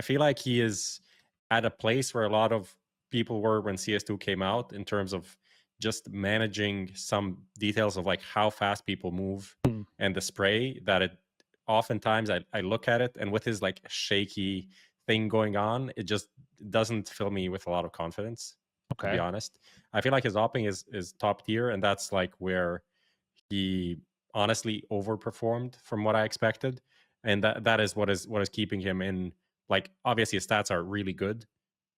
I feel like he is at a place where a lot of people were when CS2 came out in terms of just managing some details of like how fast people move and the spray that it oftentimes I look at it and with his like shaky thing going on, it just doesn't fill me with a lot of confidence, to be honest. I feel like his opping is top tier, and that's like where he honestly overperformed from what I expected. And that is what is keeping him in. Like, obviously his stats are really good,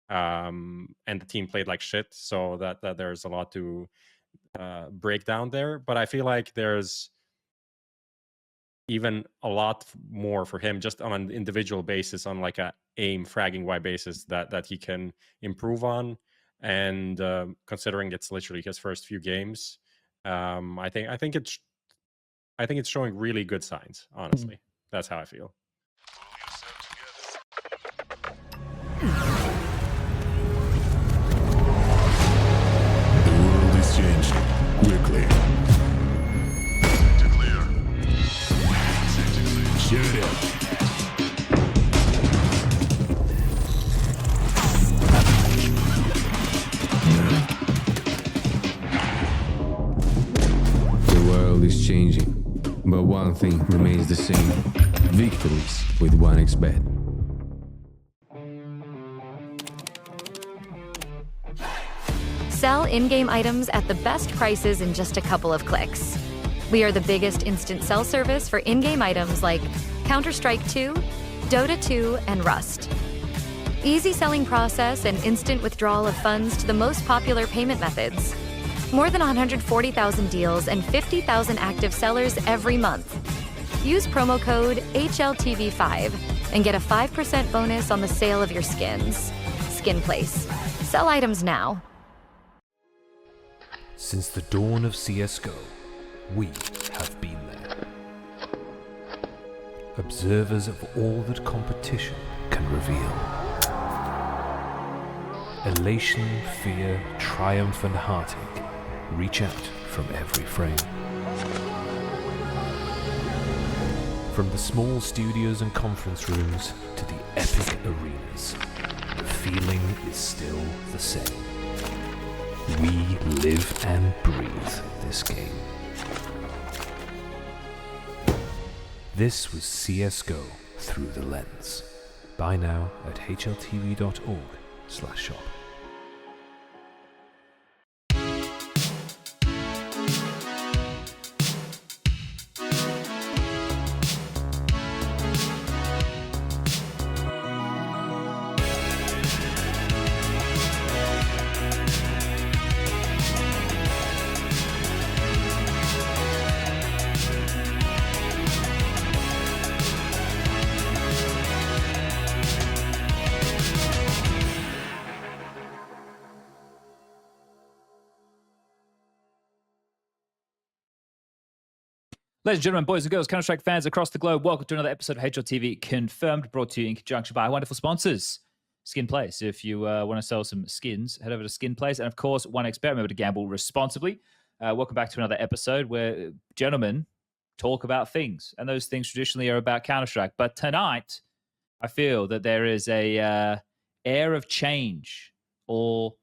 and the team played like shit, so that there's a lot to break down there. But I feel like there's even a lot more for him just on an individual basis, on like a aim fragging Y basis that he can improve on. And considering it's literally his first few games, I think it's showing really good signs. Honestly, that's how I feel. Changed quickly. Clear. Shut up. The world is changing, but one thing remains the same: victories with 1xBet. Sell in-game items at the best prices in just a couple of clicks. We are the biggest instant sell service for in-game items like Counter-Strike 2, Dota 2, and Rust. Easy selling process and instant withdrawal of funds to the most popular payment methods. More than 140,000 deals and 50,000 active sellers every month. Use promo code HLTV5 and get a 5% bonus on the sale of your skins. s1mple's. Sell items now. Since the dawn of CSGO, we have been there. Observers of all that competition can reveal. Elation, fear, triumph and heartache reach out from every frame. From the small studios and conference rooms to the epic arenas, the feeling is still the same. We live and breathe this game. This was CSGO Through the Lens. Buy now at hltv.org/shop. Ladies and gentlemen, boys and girls, Counter-Strike fans across the globe, welcome to another episode of HLTV Confirmed, brought to you in conjunction by our wonderful sponsors, s1mple's. If you want to sell some skins, head over to s1mple's. And of course, 1xBet, remember to gamble responsibly. Welcome back to another episode where gentlemen talk about things. And those things traditionally are about Counter-Strike. But tonight, I feel that there is a air of change, or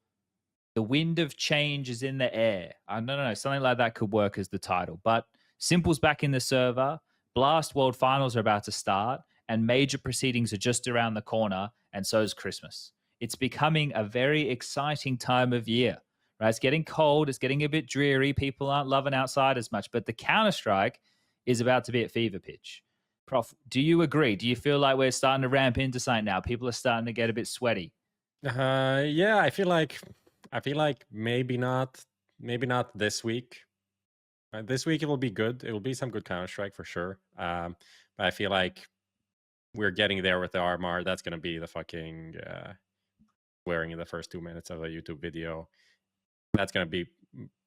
the wind of change is in the air. I don't know, something like that could work as the title. But s1mple's back in the server, Blast World Finals are about to start, and major proceedings are just around the corner, and so is Christmas. It's becoming a very exciting time of year, right? It's getting cold, it's getting a bit dreary, people aren't loving outside as much, but the Counter-Strike is about to be at fever pitch. Prof, do you agree? Do you feel like we're starting to ramp into something now? People are starting to get a bit sweaty. Yeah, I feel like maybe not this week. This week it will be good. It will be some good Counter-Strike for sure. But I feel like we're getting there with the RMR. That's going to be the fucking swearing in the first 2 minutes of a YouTube video. That's going to be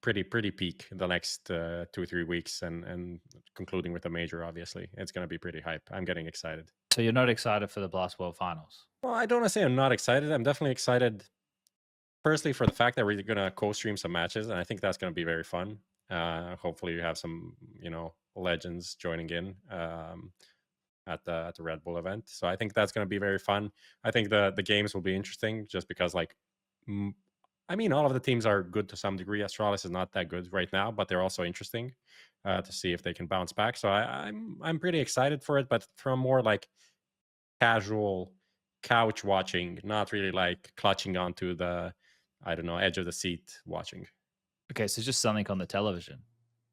pretty peak the next 2-3 weeks, and concluding with the major, obviously. It's going to be pretty hype. I'm getting excited. So you're not excited for the Blast World Finals? Well, I don't want to say I'm not excited. I'm definitely excited, firstly, for the fact that we're going to co-stream some matches, and I think that's going to be very fun. Hopefully you have some, legends joining in. at the Red Bull event. So I think that's going to be very fun. I think the games will be interesting just because like I mean, all of the teams are good to some degree. Astralis is not that good right now, but they're also interesting to see if they can bounce back. So I'm pretty excited for it, but from more like casual couch watching, not really like clutching onto the, I don't know, edge of the seat watching. Okay, so just something on the television.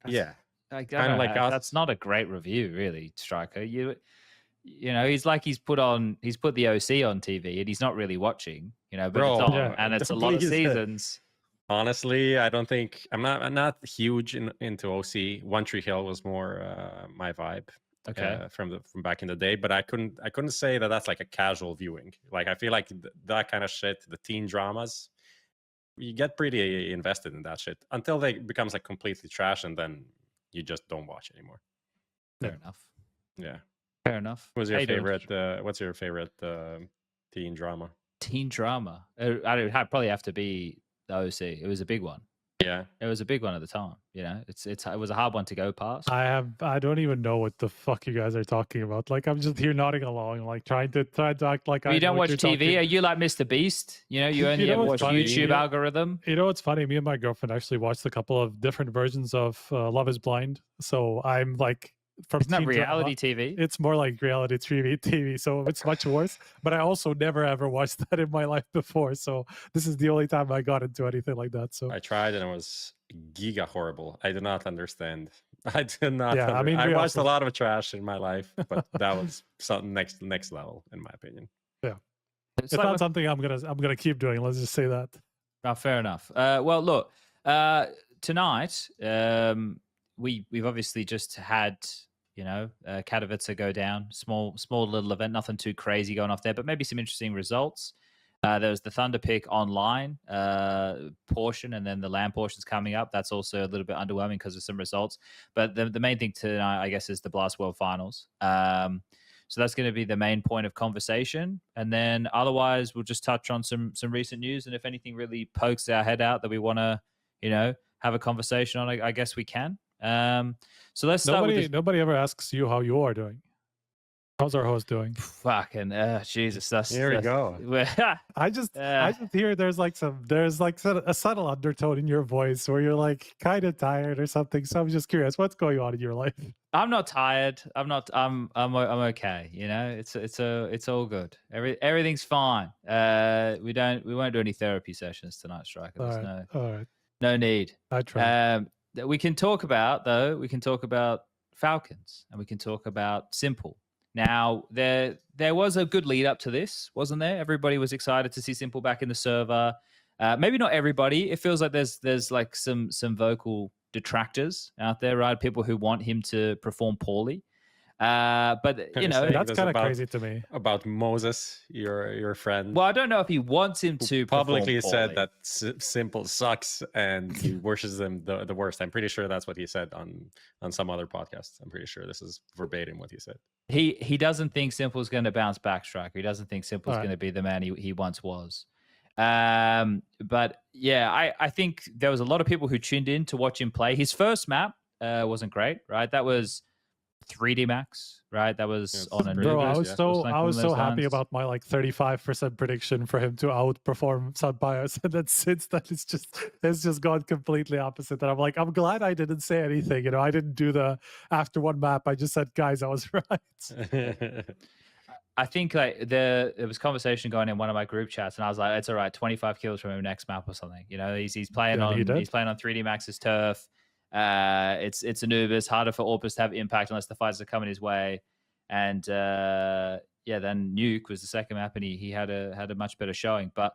Yeah, kind of like us. That's not a great review, really, Striker. You know, he's put the OC on TV and he's not really watching. You know, but it's on, and it's a lot of seasons. Honestly, I don't think I'm not huge into OC. One Tree Hill was more my vibe. Okay, from back in the day, but I couldn't say that that's like a casual viewing. Like I feel like that kind of shit, the teen dramas, you get pretty invested in that shit until they becomes like completely trash, and then you just don't watch anymore. Fair enough. Yeah, fair enough. What's your favorite? What's your favorite teen drama? Teen drama? I'd probably have to be the OC. It was a big one. Yeah, it was a big one at the time. You know, it was a hard one to go past. I don't even know what the fuck you guys are talking about. Like I'm just here nodding along, like trying to act like you don't watch TV. Are you like Mr. Beast? You know, you only ever watch YouTube algorithm. You know what's funny? Me and my girlfriend actually watched a couple of different versions of Love Is Blind. So I'm like, from it's not reality TV. It's more like reality TV, so it's much worse. But I also never ever watched that in my life before, so this is the only time I got into anything like that. So I tried and it was giga horrible. I did not understand. I did not. Yeah, I mean, I watched a lot of trash in my life, but that was something next level, in my opinion. Yeah, it's like not something I'm gonna keep doing. Let's just say that. Oh, fair enough. Well, look, tonight we've obviously just had, you know, Katowice go down. Small little event, nothing too crazy going off there, but maybe some interesting results. There was the Thunder Pick online portion, and then the LAN portion's coming up. That's also a little bit underwhelming because of some results. But the main thing tonight, I guess, is the Blast World Finals. So that's going to be the main point of conversation. And then otherwise, we'll just touch on some recent news. And if anything really pokes our head out that we want to, you know, have a conversation on, I guess we can. So let's start with nobody ever asks you how you are doing. How's our host doing? Fucking Jesus, Here we go. I just hear there's like a subtle undertone in your voice where you're like kind of tired or something. So I'm just curious, what's going on in your life? I'm not tired. I'm okay. You know, it's all good. Everything's fine. We won't do any therapy sessions tonight, Striker. There's all right. No need. I try. We can talk about Falcons, and we can talk about s1mple. Now, there was a good lead up to this, wasn't there? Everybody was excited to see s1mple back in the server. Maybe not everybody. It feels like there's like some vocal detractors out there, right? People who want him to perform poorly. But you know, that's kind of crazy to me. About Moses, your friend. Well, I don't know if he wants him to publicly said that s1mple sucks and he worships them the worst. I'm pretty sure that's what he said on some other podcast. I'm pretty sure this is verbatim what he said. He doesn't think s1mple is going to bounce back, Striker. He doesn't think s1mple is going to be the man he once was. But yeah, I think there was a lot of people who tuned in to watch him play. His first map wasn't great, right? That was 3D Max, right? That was on a Bro, I was so happy about my like 35% prediction for him to outperform s1mple, and then since then it's just gone completely opposite. And I'm like, I'm glad I didn't say anything. You know, I didn't do the after one map. I just said, guys, I was right. I think like there was conversation going in one of my group chats, and I was like, it's all right, 25 kills from him next map or something. You know, he's playing on 3D Max's turf. It's Anubis, harder for Orpus to have impact unless the fights are coming his way. And then Nuke was the second map, and he had a much better showing. But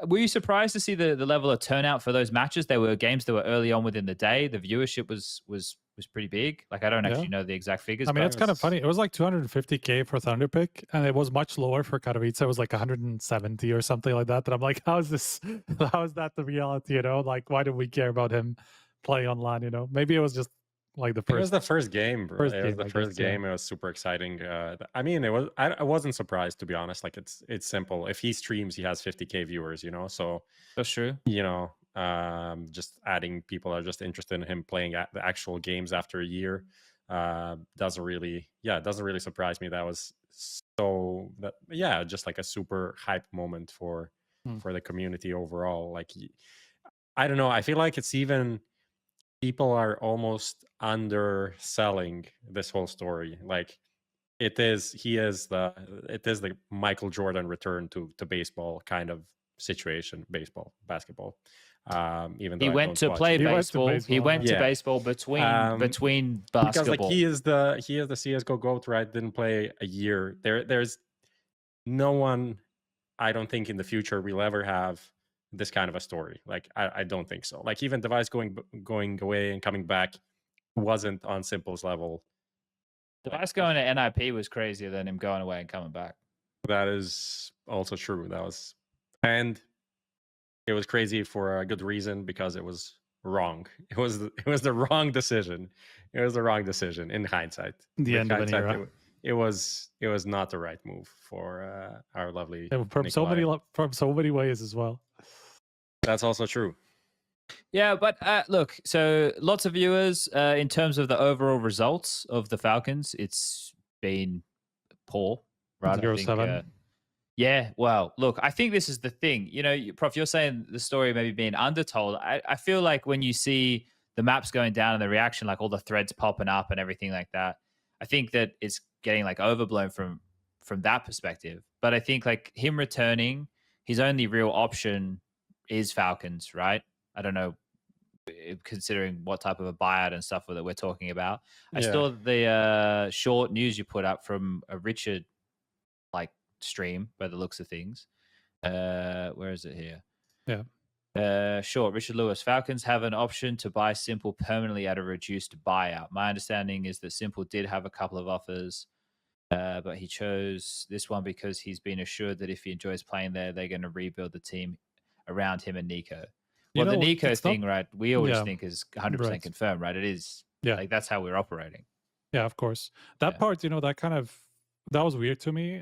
were you surprised to see the level of turnout for those matches? There were games that were early on within the day. The viewership was pretty big. Like, I don't actually know the exact figures. I mean, it's kind of funny. It was like 250K for Thunder Pick, and it was much lower for Katowice. It was like 170 or something like that. And I'm like, how is that the reality? You know, like, why do we care about him playing on LAN? You know, maybe it was just like the first. It was the first game, bro. It was the first game. It was super exciting. I mean, it was. I wasn't surprised, to be honest. Like, it's s1mple. If he streams, he has 50K viewers. You know, so that's true. You know, just adding people are just interested in him playing the actual games after a year. doesn't really surprise me. That was just like a super hype moment for the community overall. Like, I don't know, I feel like it's even people are almost underselling this whole story. Like, it is the Michael Jordan return to baseball kind of situation, basketball. Even though he I went don't to watch play it. baseball. He went to Yeah. baseball between basketball. Because like he is the CS:GO GOAT, right? Didn't play a year. There's no one, I don't think in the future we'll ever have this kind of a story. Like, I don't think so. Like, even Device going away and coming back wasn't on s1mple's level. Device going to NIP was crazier than him going away and coming back. That is also true. And it was crazy for a good reason, because it was wrong. It was the wrong decision. It was the wrong decision in hindsight. The With end of an hindsight, era. It was not the right move for our lovely From so many ways as well. That's also true. Yeah, but look, so lots of viewers, in terms of the overall results of the Falcons, it's been poor, right? 0-7. Yeah, well, look, I think this is the thing. You know, Prof, you're saying the story maybe being undertold. I feel like when you see the maps going down and the reaction, like all the threads popping up and everything like that, I think that it's getting like overblown from that perspective. But I think like him returning, his only real option is Falcons, right? I don't know, considering what type of a buyout and stuff that we're talking about. I saw the short news you put up from a Richard like stream by the looks of things. Where is it here? Yeah. Short, Richard Lewis. Falcons have an option to buy s1mple permanently at a reduced buyout. My understanding is that s1mple did have a couple of offers, but he chose this one because he's been assured that if he enjoys playing there, they're going to rebuild the team around him and NiKo. Well, the NiKo thing, right? We always think is 100% confirmed, right? It is. Yeah. Like, that's how we're operating. Yeah, of course. That part, that was weird to me,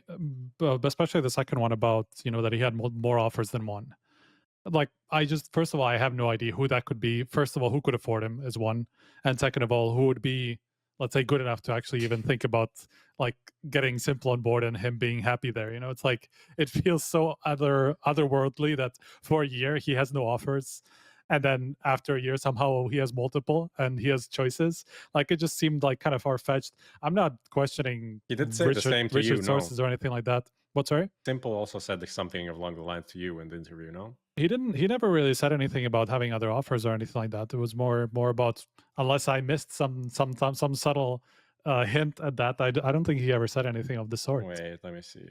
but especially the second one about, that he had more offers than one. Like, first of all, I have no idea who that could be. First of all, who could afford him is one. And second of all, who would be, let's say, good enough to actually even think about like getting s1mple on board and him being happy there. It's like, it feels so otherworldly that for a year he has no offers. And then after a year, somehow he has multiple and he has choices. Like, it just seemed like kind of far-fetched. I'm not questioning He did say the same to Richard's you, sources or anything like that. What, sorry? s1mple also said something along the lines to you in the interview, no? He never really said anything about having other offers or anything like that. It was more about, unless I missed some subtle hint at that, I don't think he ever said anything of the sort. Wait, let me see.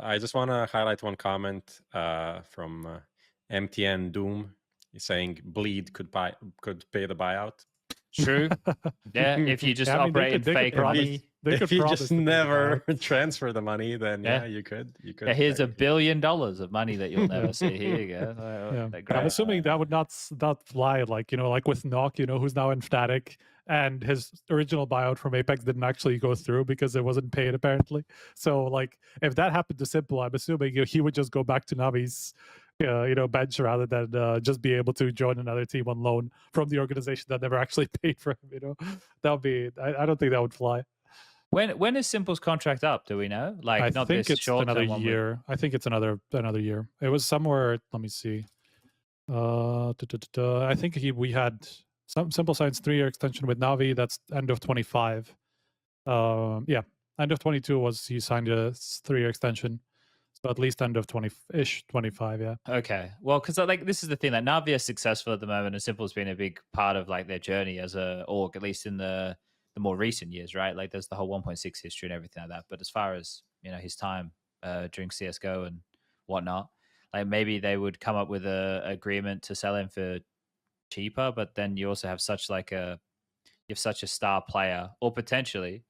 I just want to highlight one comment from MTN Doom. He's saying Bleed could pay the buyout. True. Yeah, if you just operate in fake money. If you just never transfer the money, then you could. Yeah, here's $1 billion of money that you'll never see. Here you go. I'm assuming that would not fly. Like, like with Nok, who's now in Fnatic, and his original buyout from Apex didn't actually go through because it wasn't paid apparently. So like, if that happened to s1mple, I'm assuming he would just go back to NAVI's bench rather than just be able to join another team on loan from the organization that never actually paid for him. That would be, I don't think that would fly. When is s1mple's contract up? Do we know? Like, I not think this it's short another year. I think it's another year. It was somewhere. Let me see. I think we had s1mple signs 3-year extension with Navi. That's end of 25. End of 22 was he signed a 3-year extension. So at least end of 20-ish, 25, yeah. Okay. Well, because like this is the thing, that Navi are successful at the moment, and s1mple's been a big part of like their journey as a org, at least in the more recent years, right? Like there's the whole 1.6 history and everything like that. But as far as his time during CS:GO and whatnot, like maybe they would come up with a agreement to sell him for cheaper. But then you also have such a star player, or potentially.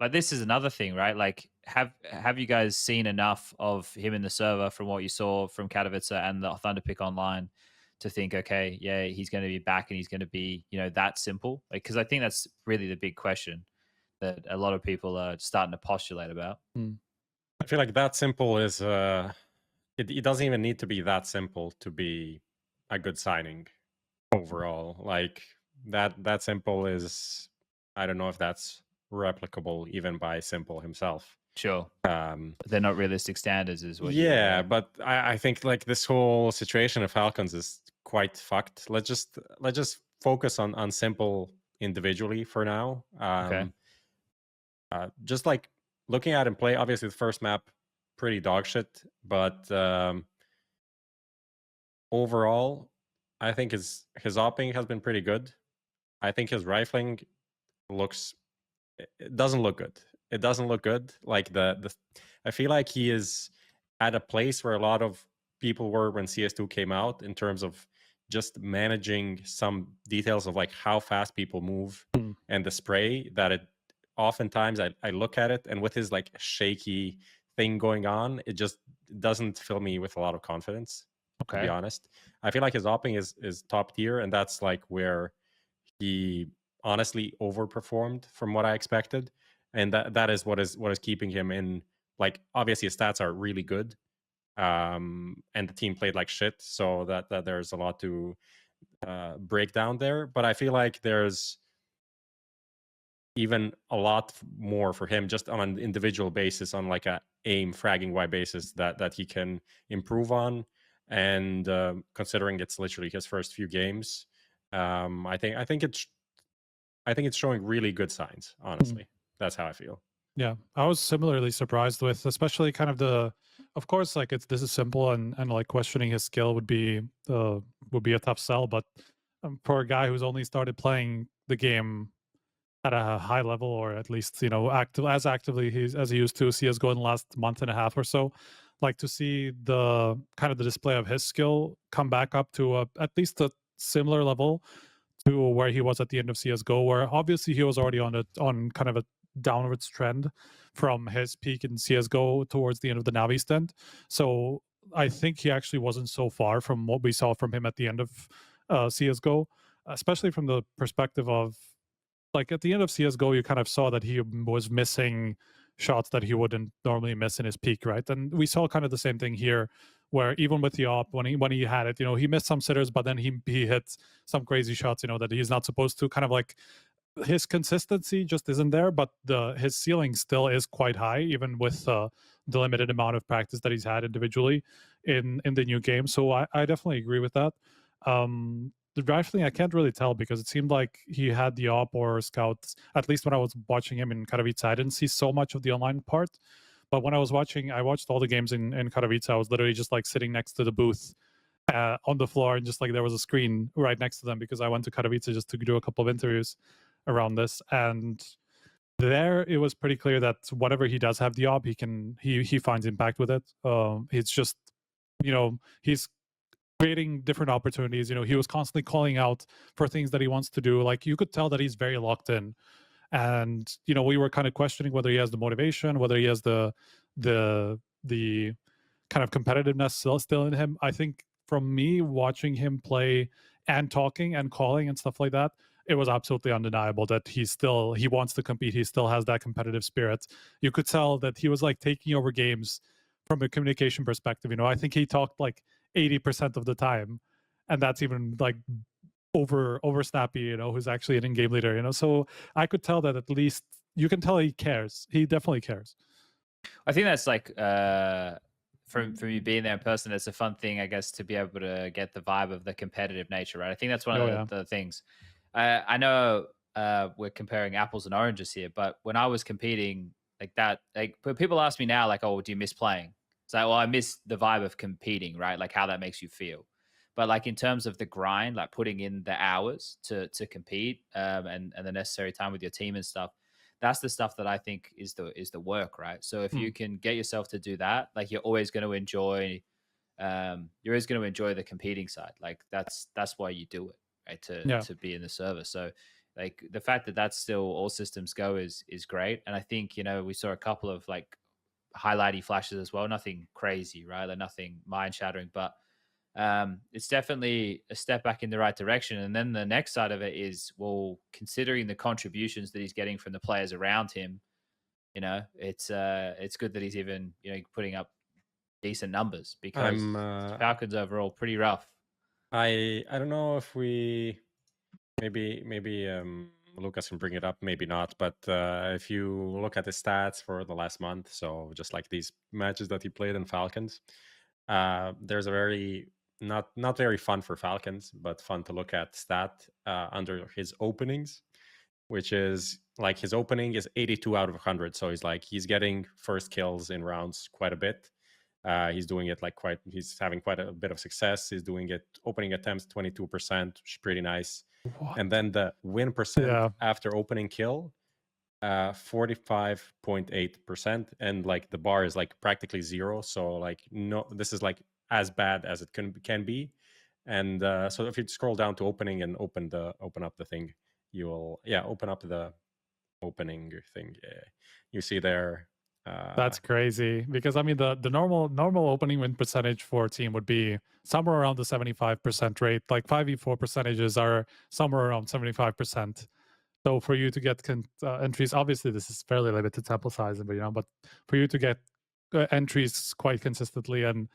Like this is another thing, right? Like, have you guys seen enough of him in the server from what you saw from Katowice and the Thunderpick online to think, okay, yeah, he's going to be back and he's going to be, that simple? Like, because I think that's really the big question that a lot of people are starting to postulate about. I feel like that simple is, it doesn't even need to be that simple to be a good signing overall. Like, that simple is, I don't know if that's replicable even by Simple himself. Sure. They're not realistic standards, is what. Yeah, but I think like this whole situation of Falcons is quite fucked. Let's just focus on Simple individually for now. Okay. Just like looking at him play, obviously the first map pretty dog shit, but overall, I think his opping has been pretty good. I think his rifling it doesn't look good. It doesn't look good. Like I feel like he is at a place where a lot of people were when CS2 came out in terms of just managing some details of like how fast people move and the spray, that it oftentimes I look at it, and with his like shaky thing going on, it just doesn't fill me with a lot of confidence. To be honest, I feel like his opping is top tier, and that's like where he honestly overperformed from what I expected, and that is what is keeping him in. Like, obviously his stats are really good, and the team played like shit, so that there's a lot to break down there. But I feel like there's even a lot more for him just on an individual basis, on like a aim fragging Y basis that he can improve on. And considering it's literally his first few games, I think it's showing really good signs, honestly. That's how I feel. Yeah, I was similarly surprised with, especially kind of of course, like this is Simple, and like questioning his skill would be a tough sell. But for a guy who's only started playing the game at a high level, or at least as actively as he used to CS:GO in the last month and a half or so, like to see the kind of the display of his skill come back up to at least a similar level to where he was at the end of CS:GO, where obviously he was already on kind of a downwards trend from his peak in CS:GO towards the end of the NAVI stint. So I think he actually wasn't so far from what we saw from him at the end of CS:GO, especially from the perspective of, like, at the end of CS:GO, you kind of saw that he was missing shots that he wouldn't normally miss in his peak, right? And we saw kind of the same thing here, where even with the op, when he had it, he missed some sitters, but then he hit some crazy shots, that he's not supposed to. Kind of like his consistency just isn't there, but his ceiling still is quite high, even with the limited amount of practice that he's had individually in the new game. So I definitely agree with that. The rifling, I can't really tell, because it seemed like he had the op or scouts, at least when I was watching him in Katowice. I didn't see so much of the online part, but when I watched all the games in Katowice, I was literally just like sitting next to the booth on the floor, and just like there was a screen right next to them, because I went to Katowice just to do a couple of interviews around this. And there it was pretty clear that whatever he does have the op, he finds impact with it. It's just, he's creating different opportunities. He was constantly calling out for things that he wants to do. Like, you could tell that he's very locked in. And we were kind of questioning whether he has the motivation, whether he has the kind of competitiveness still in him. I think from me watching him play and talking and calling and stuff like that, it was absolutely undeniable that he wants to compete. He still has that competitive spirit. You could tell that he was like taking over games from a communication perspective. I think he talked like 80% of the time, and that's even like over Snappy, who's actually an in-game leader. So I could tell that, at least you can tell he cares. He definitely cares. I think that's like from you being there in person, it's a fun thing, I guess, to be able to get the vibe of the competitive nature, right? I think that's one of the things. I know we're comparing apples and oranges here, but when I was competing like that, like people ask me now, like, oh, do you miss playing? It's like, well, I miss the vibe of competing, right? Like how that makes you feel. But like in terms of the grind, like putting in the hours to compete and the necessary time with your team and stuff, that's the stuff that I think is the work, right? So if you can get yourself to do that, like you're always going to enjoy the competing side. Like that's why you do it, right? To be in the service. So like the fact that that's still all systems go is great. And I think, we saw a couple of like highlighty flashes as well. Nothing crazy, right? Like nothing mind shattering, but it's definitely a step back in the right direction. And then the next side of it is, well, considering the contributions that he's getting from the players around him, it's good that he's even putting up decent numbers, because Falcons overall pretty rough. I don't know if we maybe Lucas can bring it up, maybe not. But if you look at the stats for the last month, so just like these matches that he played in Falcons, there's a very not very fun for Falcons, but fun to look at stat under his openings, which is like his opening is 82 out of 100. So he's getting first kills in rounds quite a bit. He's doing it he's having quite a bit of success. He's doing it opening attempts 22%, which is pretty nice. What? And then the win percent after opening kill, 45.8%, and like the bar is like practically zero. So like no, this is like as bad as it can be. And so if you scroll down to opening and open up the thing, you will open up the opening thing. You see there. That's crazy, because I mean the normal opening win percentage for a team would be somewhere around the 75% rate. Like 5v4 percentages are somewhere around 75%. So for you to get entries, obviously this is fairly limited sample size, but for you to get entries quite consistently and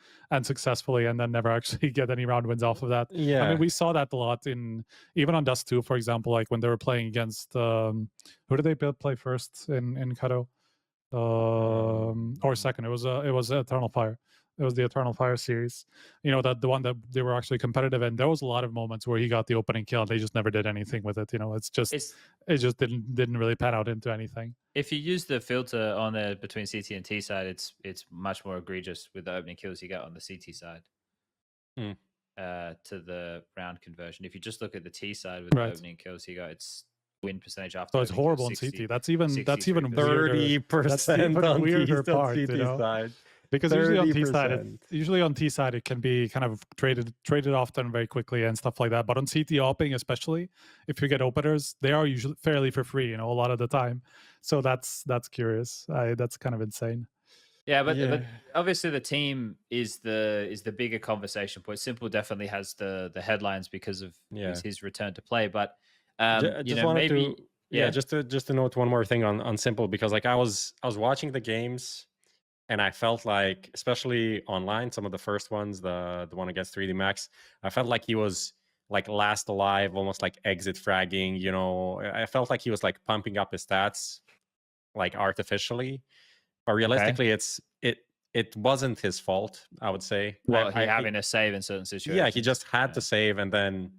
successfully, and then never actually get any round wins off of that. Yeah, I mean, we saw that a lot even on Dust 2, for example, like when they were playing against who did they play first in Kato? Or second, it was Eternal Fire. It was the Eternal Fire series, that the one that they were actually competitive in. There was a lot of moments where he got the opening kill and they just never did anything with it. It just didn't really pan out into anything. If you use the filter on there between CT and T side, it's much more egregious with the opening kills you get on the CT side to the round conversion. If you just look at the T side with the opening kills you got, it's win percentage after. So it's horrible on CT. That's even 30% on weirder part, CT side. Because usually on T side it can be kind of traded often very quickly and stuff like that. But on CT opening, especially if you get openers, they are usually fairly for free, a lot of the time. So that's curious. That's kind of insane. Yeah, but obviously the team is the bigger conversation point. Simple definitely has the headlines because of his return to play, but. Just to note one more thing on Simple, because like I was watching the games and I felt like, especially online, some of the first ones, the one against 3D Max, I felt like he was like last alive, almost like exit fragging. I felt like he was like pumping up his stats like artificially, but realistically it wasn't his fault, I would say. Well, having a save in certain situations. Yeah, he just had to save, and then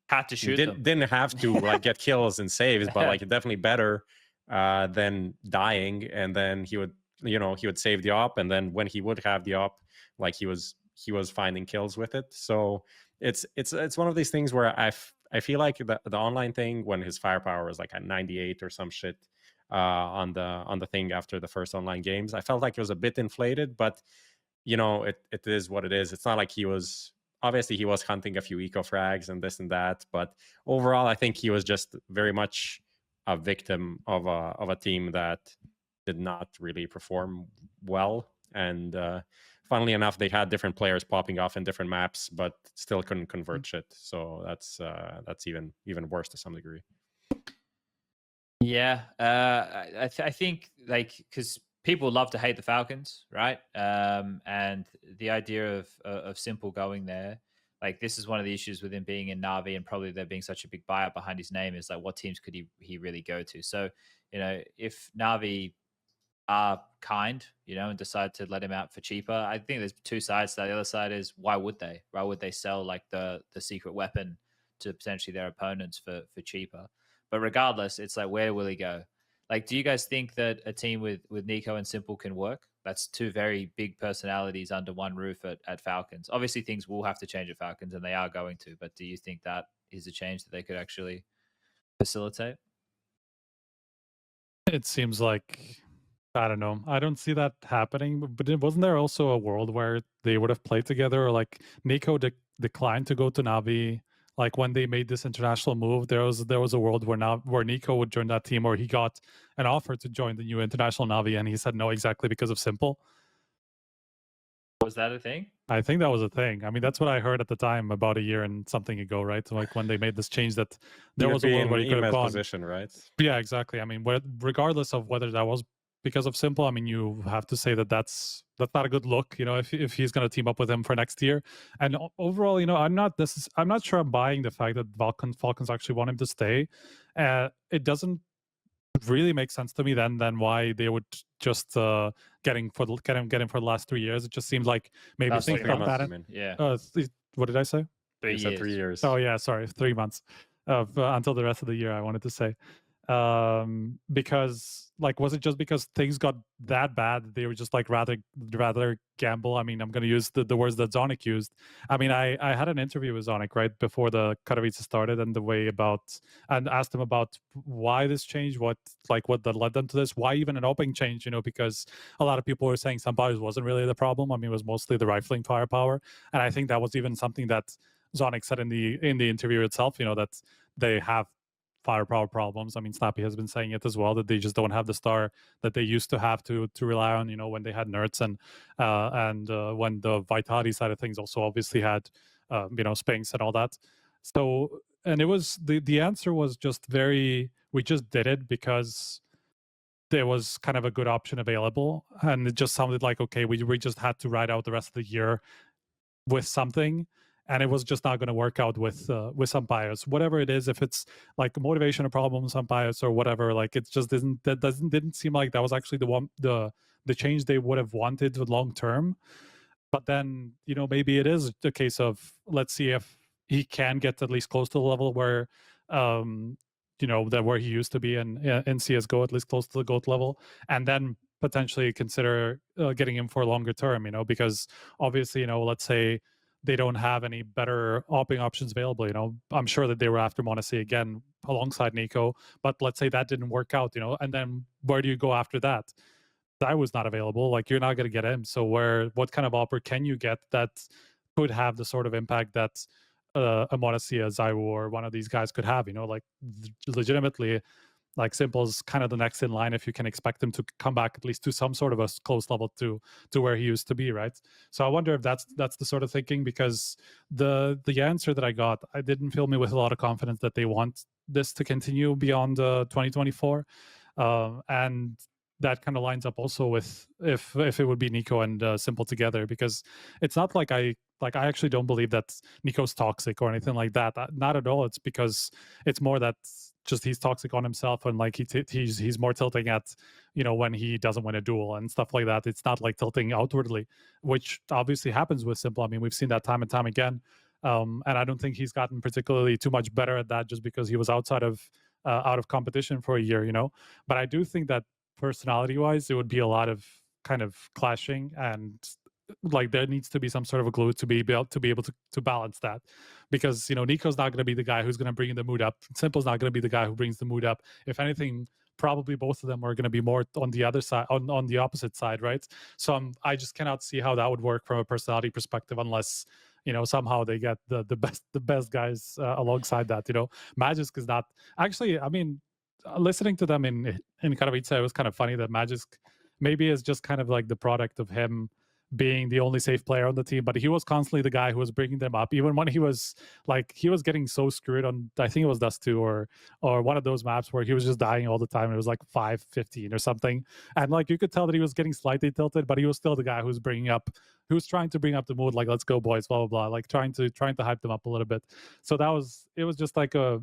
had to shoot them. Didn't have to like get kills and saves, but like definitely better than dying. And then he would save the op, and then when he would have the op, like he was finding kills with it. So it's one of these things where I feel like the online thing, when his firepower was like at 98 or some shit on the thing after the first online games, I felt like it was a bit inflated, but it is what it is. It's not like he was. Obviously, he was hunting a few eco frags and this and that, but overall, I think he was just very much a victim of a team that did not really perform well. And funnily enough, they had different players popping off in different maps, but still couldn't convert shit. So that's even worse to some degree. Yeah, I think because people love to hate the Falcons, right? And the idea of Simple going there, like this is one of the issues with him being in NAVI and probably there being such a big buyout behind his name is like what teams could he really go to? So, if NAVI are kind, and decide to let him out for cheaper, I think there's two sides to that. The other side is why would they? Why would they sell like the secret weapon to potentially their opponents for cheaper? But regardless, it's like, where will he go? Like, do you guys think that a team with NiKo and Simple can work? That's two very big personalities under one roof at Falcons. Obviously, things will have to change at Falcons, and they are going to. But do you think that is a change that they could actually facilitate? It seems like, I don't know. I don't see that happening. But wasn't there also a world where they would have played together? Or like NiKo declined to go to NAVI. Like when they made this international move, there was a world where NiKo would join that team, or he got an offer to join the new international NAVI, and he said no, exactly because of Simple. Was that a thing? I think that was a thing. I mean, that's what I heard at the time, about a year and something ago, right? So like when they made this change, that there was a world where he could have gone. Position, right? Yeah, exactly. I mean, regardless of whether that was because of s1mple, I mean, you have to say that that's not a good look, you know, if he's going to team up with him for next year. And overall, you know, I'm not sure I'm buying the fact that Falcons actually want him to stay. It doesn't really make sense to me then why they would just get him for the last 3 years. It just seems like maybe Last things 3 got months, bad. Yeah. What did I say? 3 You said years. 3 years. Oh yeah, sorry, 3 months until the rest of the year. I wanted to say because like, was it just because things got that bad that they were just like rather gamble? I mean, I'm going to use the words that Zonic used. I mean, I had an interview with Zonic right before the Katowice started, and and asked him about why this change, what that led them to this, why even an opening change, you know, because a lot of people were saying s1mple's wasn't really the problem. I mean, it was mostly the rifling firepower, and I think that was even something that Zonic said in the interview itself, you know, that they have firepower problems. I mean, Snappy has been saying it as well, that they just don't have the star that they used to have to rely on, you know, when they had nerds and when the vitality side of things also obviously had, you know, Spinks and all that. So, and it was, the answer was just we just did it because there was kind of a good option available. And it just sounded like, okay, we just had to ride out the rest of the year with something. And it was just not going to work out with s1mple, whatever it is. If it's like a motivational problem, s1mple or whatever, like it just didn't seem like that was actually the change they would have wanted long term. But then, you know, maybe it is a case of, let's see if he can get at least close to the level where, you know, that where he used to be in CS:GO, at least close to the GOAT level, and then potentially consider getting him for a longer term. You know, because obviously, you know, let's say they don't have any better opping options available. You know, I'm sure that they were after m0NESY again alongside NiKo, but let's say that didn't work out, you know, and then where do you go after that? That was not available. Like, you're not going to get him. So what kind of offer can you get that could have the sort of impact that a m0NESY, a ZywOo, or one of these guys could have, you know, like legitimately, like s1mple's kind of the next in line if you can expect him to come back at least to some sort of a close level to where he used to be, right? So I wonder if that's the sort of thinking, because the answer that I got, I didn't fill me with a lot of confidence that they want this to continue beyond 2024, and that kind of lines up also with if it would be NiKo and s1mple together, because it's not like I actually don't believe that NiKo's toxic or anything like that. Not at all. It's because it's more that just he's toxic on himself, and like he's more tilting at, you know, when he doesn't win a duel and stuff like that. It's not like tilting outwardly, which obviously happens with s1mple. I mean, we've seen that time and time again, and I don't think he's gotten particularly too much better at that just because he was out of competition for a year, you know. But I do think that personality wise, it would be a lot of kind of clashing, and like there needs to be some sort of a glue to be able to balance that, because, you know, NiKo's not going to be the guy who's going to bring the mood up. s1mple's not going to be the guy who brings the mood up. If anything, probably both of them are going to be more on the other side, on the opposite side, right? So I just cannot see how that would work from a personality perspective, unless, you know, somehow they get the best guys alongside that. You know, Magisk is not actually, I mean, listening to them in Katowice, it was kind of funny that Magisk maybe is just kind of like the product of him being the only safe player on the team, but he was constantly the guy who was bringing them up, even when he was getting so screwed on, I think it was Dust 2 or one of those maps where he was just dying all the time. It was like 5-15 or something, and like you could tell that he was getting slightly tilted, but he was still the guy who's trying to bring up the mood, like, let's go boys, blah blah blah, like trying to hype them up a little bit. So it was just like a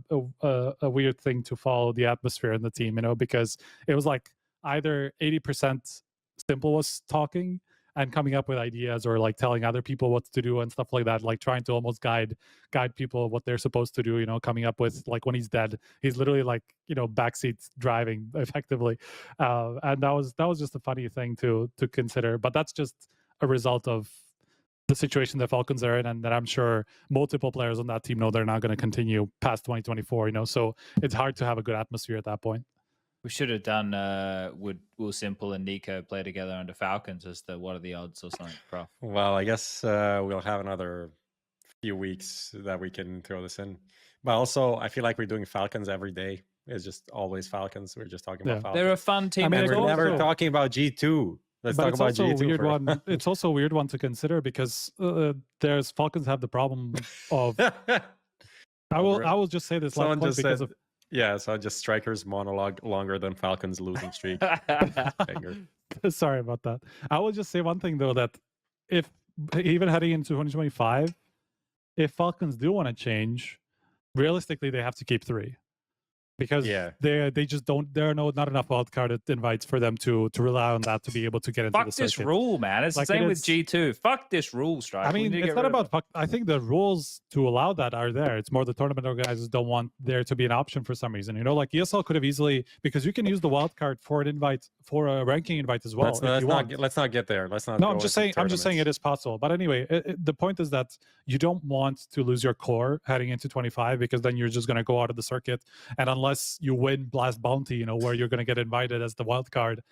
weird thing to follow the atmosphere in the team, you know, because it was like either 80% s1mple was talking and coming up with ideas, or like telling other people what to do and stuff like that, like trying to almost guide people what they're supposed to do, you know, coming up with, like, when he's dead, he's literally like, you know, backseat driving effectively, and that was just a funny thing to consider. But that's just a result of the situation that Falcons are in, and that I'm sure multiple players on that team know they're not going to continue past 2024, you know, so it's hard to have a good atmosphere at that point. We should have done would will s1mple and NiKo play together under Falcons as the what are the odds or something, Prof? Well, I guess we'll have another few weeks that we can throw this in. But also, I feel like we're doing Falcons every day. It's just always Falcons. We're just talking about Falcons. They're a fun team. I mean, we're never talking about G2. Let's talk about G2. It's also a weird one to consider, because Falcons have the problem of I will just say this, someone just said Yeah, so just Striker's monologue longer than Falcons losing streak. Banger. Sorry about that. I will just say one thing though, that if even heading into 2025, if Falcons do want to change, realistically they have to keep 3. Because they just don't, there are not enough wildcarded invites for them to rely on that to be able to get into the Fuck this circuit. rule, man. It's Like, the same it with is- G2. Fuck this rule, Striker. I mean, it's not about fuck. I think the rules to allow that are there. It's more the tournament organizers don't want there to be an option for some reason. You know, like ESL could have easily, because you can use the wildcard for an invite, for a ranking invite as well. Let's not get there. Let's not. No, go I'm just into saying. I'm just saying it tournaments. is possible. But anyway, the point is that you don't want to lose your core heading into 25, because then you're just going to go out of the circuit. And unless you win Blast Bounty, you know, where you're going to get invited as the wild card,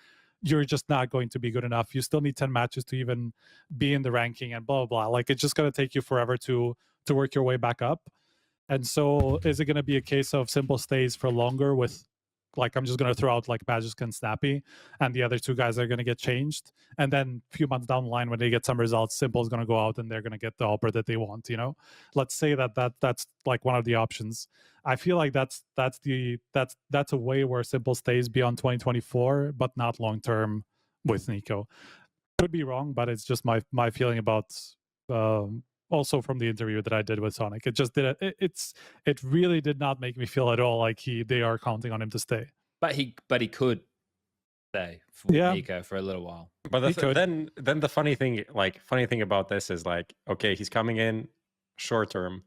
you're just not going to be good enough. You still need 10 matches to even be in the ranking and blah, blah, blah. Like, it's just going to take you forever to work your way back up. And so is it going to be a case of s1mple stays for longer with, like, I'm just going to throw out like Magisk and Snappy, and the other 2 guys are going to get changed. And then a few months down the line, when they get some results, s1mple is going to go out and they're going to get the offer that they want, you know? Let's say that's like one of the options. I feel like that's a way where s1mple stays beyond 2024, but not long term with NiKo. Could be wrong, but it's just my feeling about also from the interview that I did with Sonic. It just did it really did not make me feel at all like they are counting on him to stay. But he could stay for NiKo for a little while. But then the funny thing about this is, like, okay, he's coming in short term,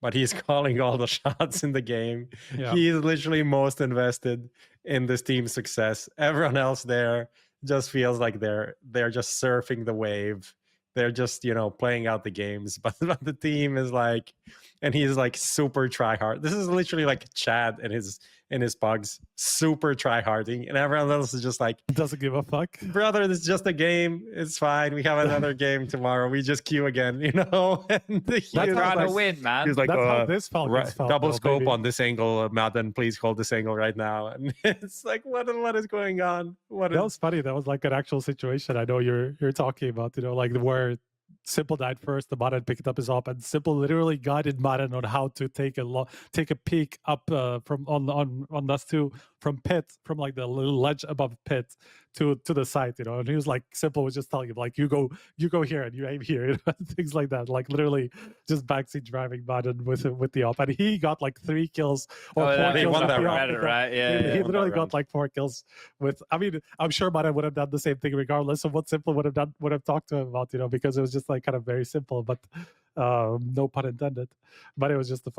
but he's calling all the shots in the game. Yeah. He is literally most invested in this team's success. Everyone else there just feels like they're just surfing the wave. They're just, you know, playing out the games, but the team is like, and he's like super try hard. This is literally like Chad and his pugs, super try harding, and everyone else is just like, doesn't give a fuck. Brother, this is just a game. It's fine. We have another game tomorrow. We just queue again, you know. And That's trying to win, man. He's like, That's how this Falcons felt, double though, scope baby. on this angle, Madden. Please hold this angle right now. And it's like, what is going on? That was funny. That was like an actual situation. I know you're talking about, you know, like where s1mple died first, the Madden picked up his op, and s1mple literally guided Madden on how to take a peek up from on us two from pit, from like the little ledge above pit to the site, you know. And he was like, s1mple was just telling him, like, you go here and you aim here, you know, things like that, like literally just backseat driving Madden with the op, and he got like 3 kills or 4 they kills. won that round, round, right? Yeah, he won literally that got round. like 4 kills with. I mean, I'm sure Madden would have done the same thing regardless of what s1mple would have talked to him about, you know, because it was just like kind of very simple, but no pun intended. But it was just a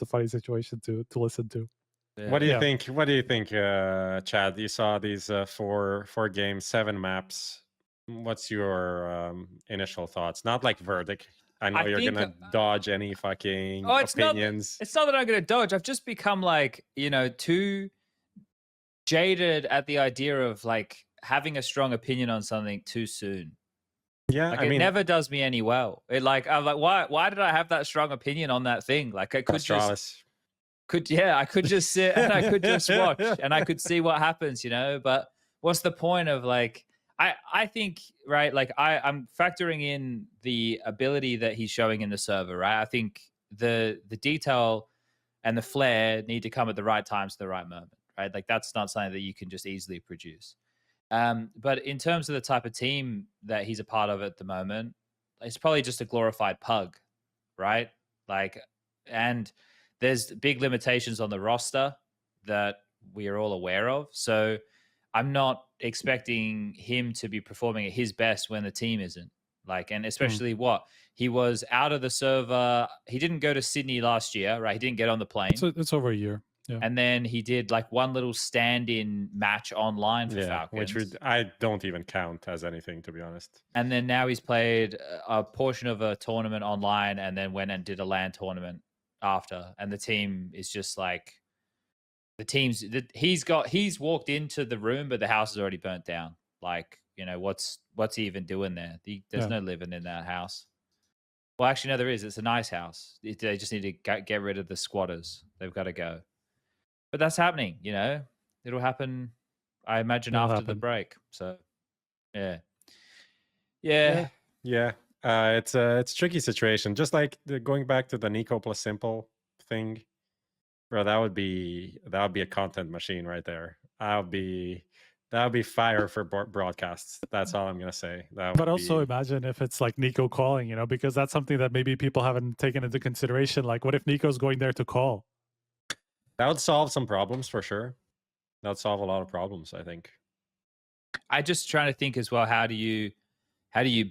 funny situation to listen to. Yeah. What do you think? What do you think, Chad? You saw these 4 games, 7 maps. What's your initial thoughts? Not like verdict. I know you're gonna dodge any fucking opinions. It's not that I'm gonna dodge. I've just become like, you know, too jaded at the idea of like having a strong opinion on something too soon. Yeah, Like, I it mean, never does me any well. I'm like, why did I have that strong opinion on that thing? Like, I could DRILLAS. I could just sit and I could just watch and I could see what happens, you know. But what's the point of like? I think, right, like I'm factoring in the ability that he's showing in the server, right? I think the detail and the flair need to come at the right times, the right moment, right? Like that's not something that you can just easily produce. But in terms of the type of team that he's a part of at the moment, it's probably just a glorified pug, right? Like, and there's big limitations on the roster that we are all aware of. So I'm not expecting him to be performing at his best when the team isn't. Like, and especially he was out of the server. He didn't go to Sydney last year, right? He didn't get on the plane. So it's over a year. Yeah. And then he did like one little stand-in match online for which Falcons. I don't even count as anything, to be honest. And then now he's played a portion of a tournament online and then went and did a LAN tournament after. And the team is just like, he's walked into the room, but the house is already burnt down. Like, you know, what's he even doing there? There's no living in that house. Well, actually, no, there is. It's a nice house. They just need to get rid of the squatters. They've got to go. But that's happening, you know. It'll happen, I imagine, after the break. So, yeah. It's a tricky situation. Just like going back to the NiKo plus s1mple thing. Bro, that would be a content machine right there. That would be fire for broadcasts. That's all I'm gonna say. But also imagine if it's like NiKo calling, you know, because that's something that maybe people haven't taken into consideration. Like, what if NiKo's going there to call? That would solve some problems for sure. That would solve a lot of problems, I think. I just trying to think as well. How do you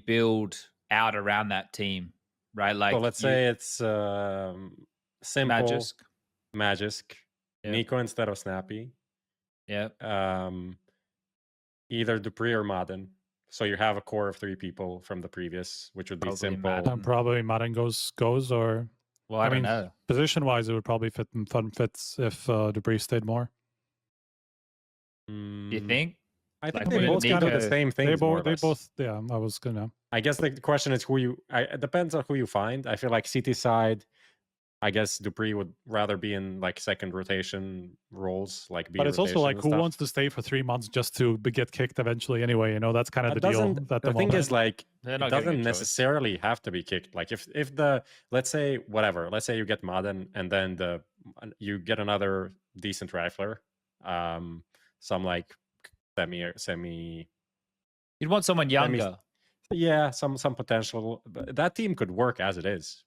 build out around that team, right? Like, so let's say it's simple Magisk, Yep. NiKo instead of Snappy. Yeah. Either Dupree or Madden. So you have a core of 3 people from the previous, which would be Probably simple. Madden. And probably Madden goes, or Well, I don't know. Position-wise, it would probably fit in fun fits if Dupree stayed more. You think? I think Like, they both kind of the NiKo- same things. They both, yeah. I was gonna. I guess the question is it depends on who you find. I feel like CT side, I guess Dupree would rather be in like second rotation roles, like B But it's also rotation like, and who stuff. wants to stay for 3 months just to get kicked eventually anyway? You know, that's kind of the deal. At The thing is, like, They're it not getting a doesn't choice. necessarily have to be kicked. Like, if let's say you get Madden and then you get another decent rifler, some like semi. You'd want someone younger. Yeah, some potential. But that team could work as it is.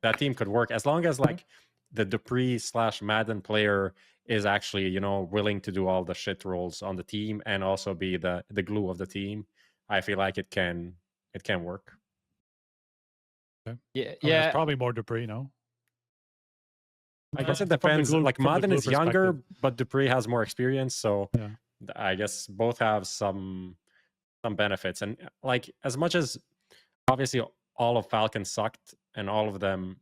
That team could work as long as like the Dupree / Madden player is actually, you know, willing to do all the shit roles on the team and also be the glue of the team. I feel like it can work. Yeah. It's probably more Dupree, no? I guess it From the depends. glue- Like from the Madden glue is younger, perspective. but Dupree has more experience, so Yeah. I guess both have some benefits. And like, as much as obviously all of Falcons sucked and all of them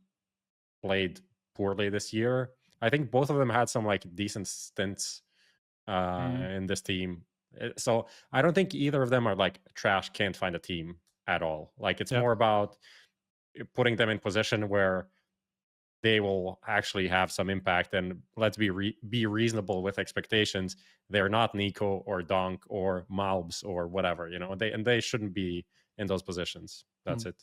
played poorly this year, I think both of them had some like decent stints in this team. So I don't think either of them are like trash, can't find a team at all. Like, it's more about putting them in position where they will actually have some impact. And let's be reasonable with expectations. They're not NiKo or Donk or Malbs or whatever, you know. They shouldn't be in those positions. That's it.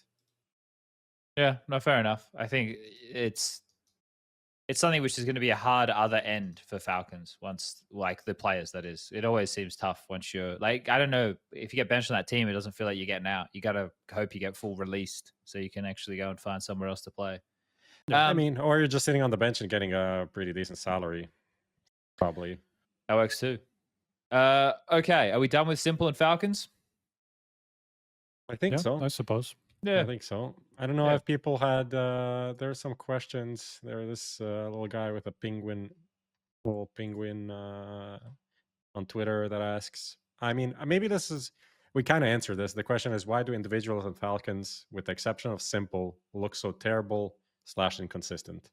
Yeah, no, fair enough. I think it's something which is going to be a hard other end for Falcons once, like, the players, that is. It always seems tough once you're like, I don't know, if you get benched on that team, it doesn't feel like you're getting out. You got to hope you get full released so you can actually go and find somewhere else to play. Yeah, I mean, or you're just sitting on the bench and getting a pretty decent salary, probably. That works too. Okay, are we done with Simple and Falcons? I think so. I suppose. Yeah, I think so. I don't know Yeah. if people had. There's some questions. There's this little guy with a little penguin on Twitter that asks. I mean, maybe this is. We kind of answered this. The question is, why do individuals and Falcons, with the exception of Simple, look so terrible / inconsistent?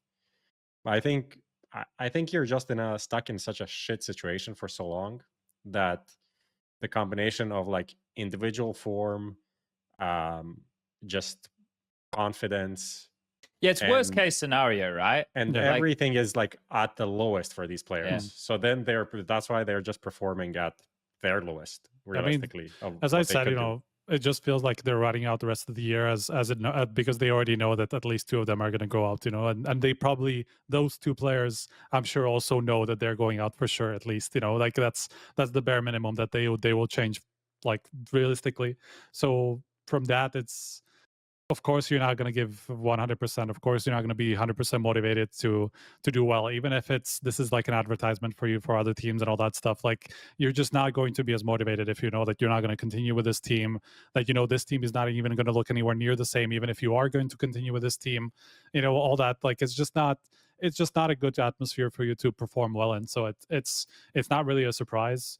I think you're just stuck in such a shit situation for so long that the combination of like individual form, just confidence. Yeah, it's worst case scenario, right? And Yeah. everything is like at the lowest for these players. Yeah. So then that's why they're just performing at their lowest, realistically. As I said, you know, it just feels like they're riding out the rest of the year because they already know that at least 2 of them are going to go out, you know, and they probably, those 2 players, I'm sure, also know that they're going out for sure, at least, you know, like that's the bare minimum that they will change, like, realistically. So from that, it's, of course, you're not going to give 100%. Of course, you're not going to be 100% motivated to do well, even if this is like an advertisement for you for other teams and all that stuff. Like, you're just not going to be as motivated if you know that you're not going to continue with this team. That, you know, this team is not even going to look anywhere near the same, even if you are going to continue with this team. You know, all that. Like, it's just not a good atmosphere for you to perform well in. So it's not really a surprise.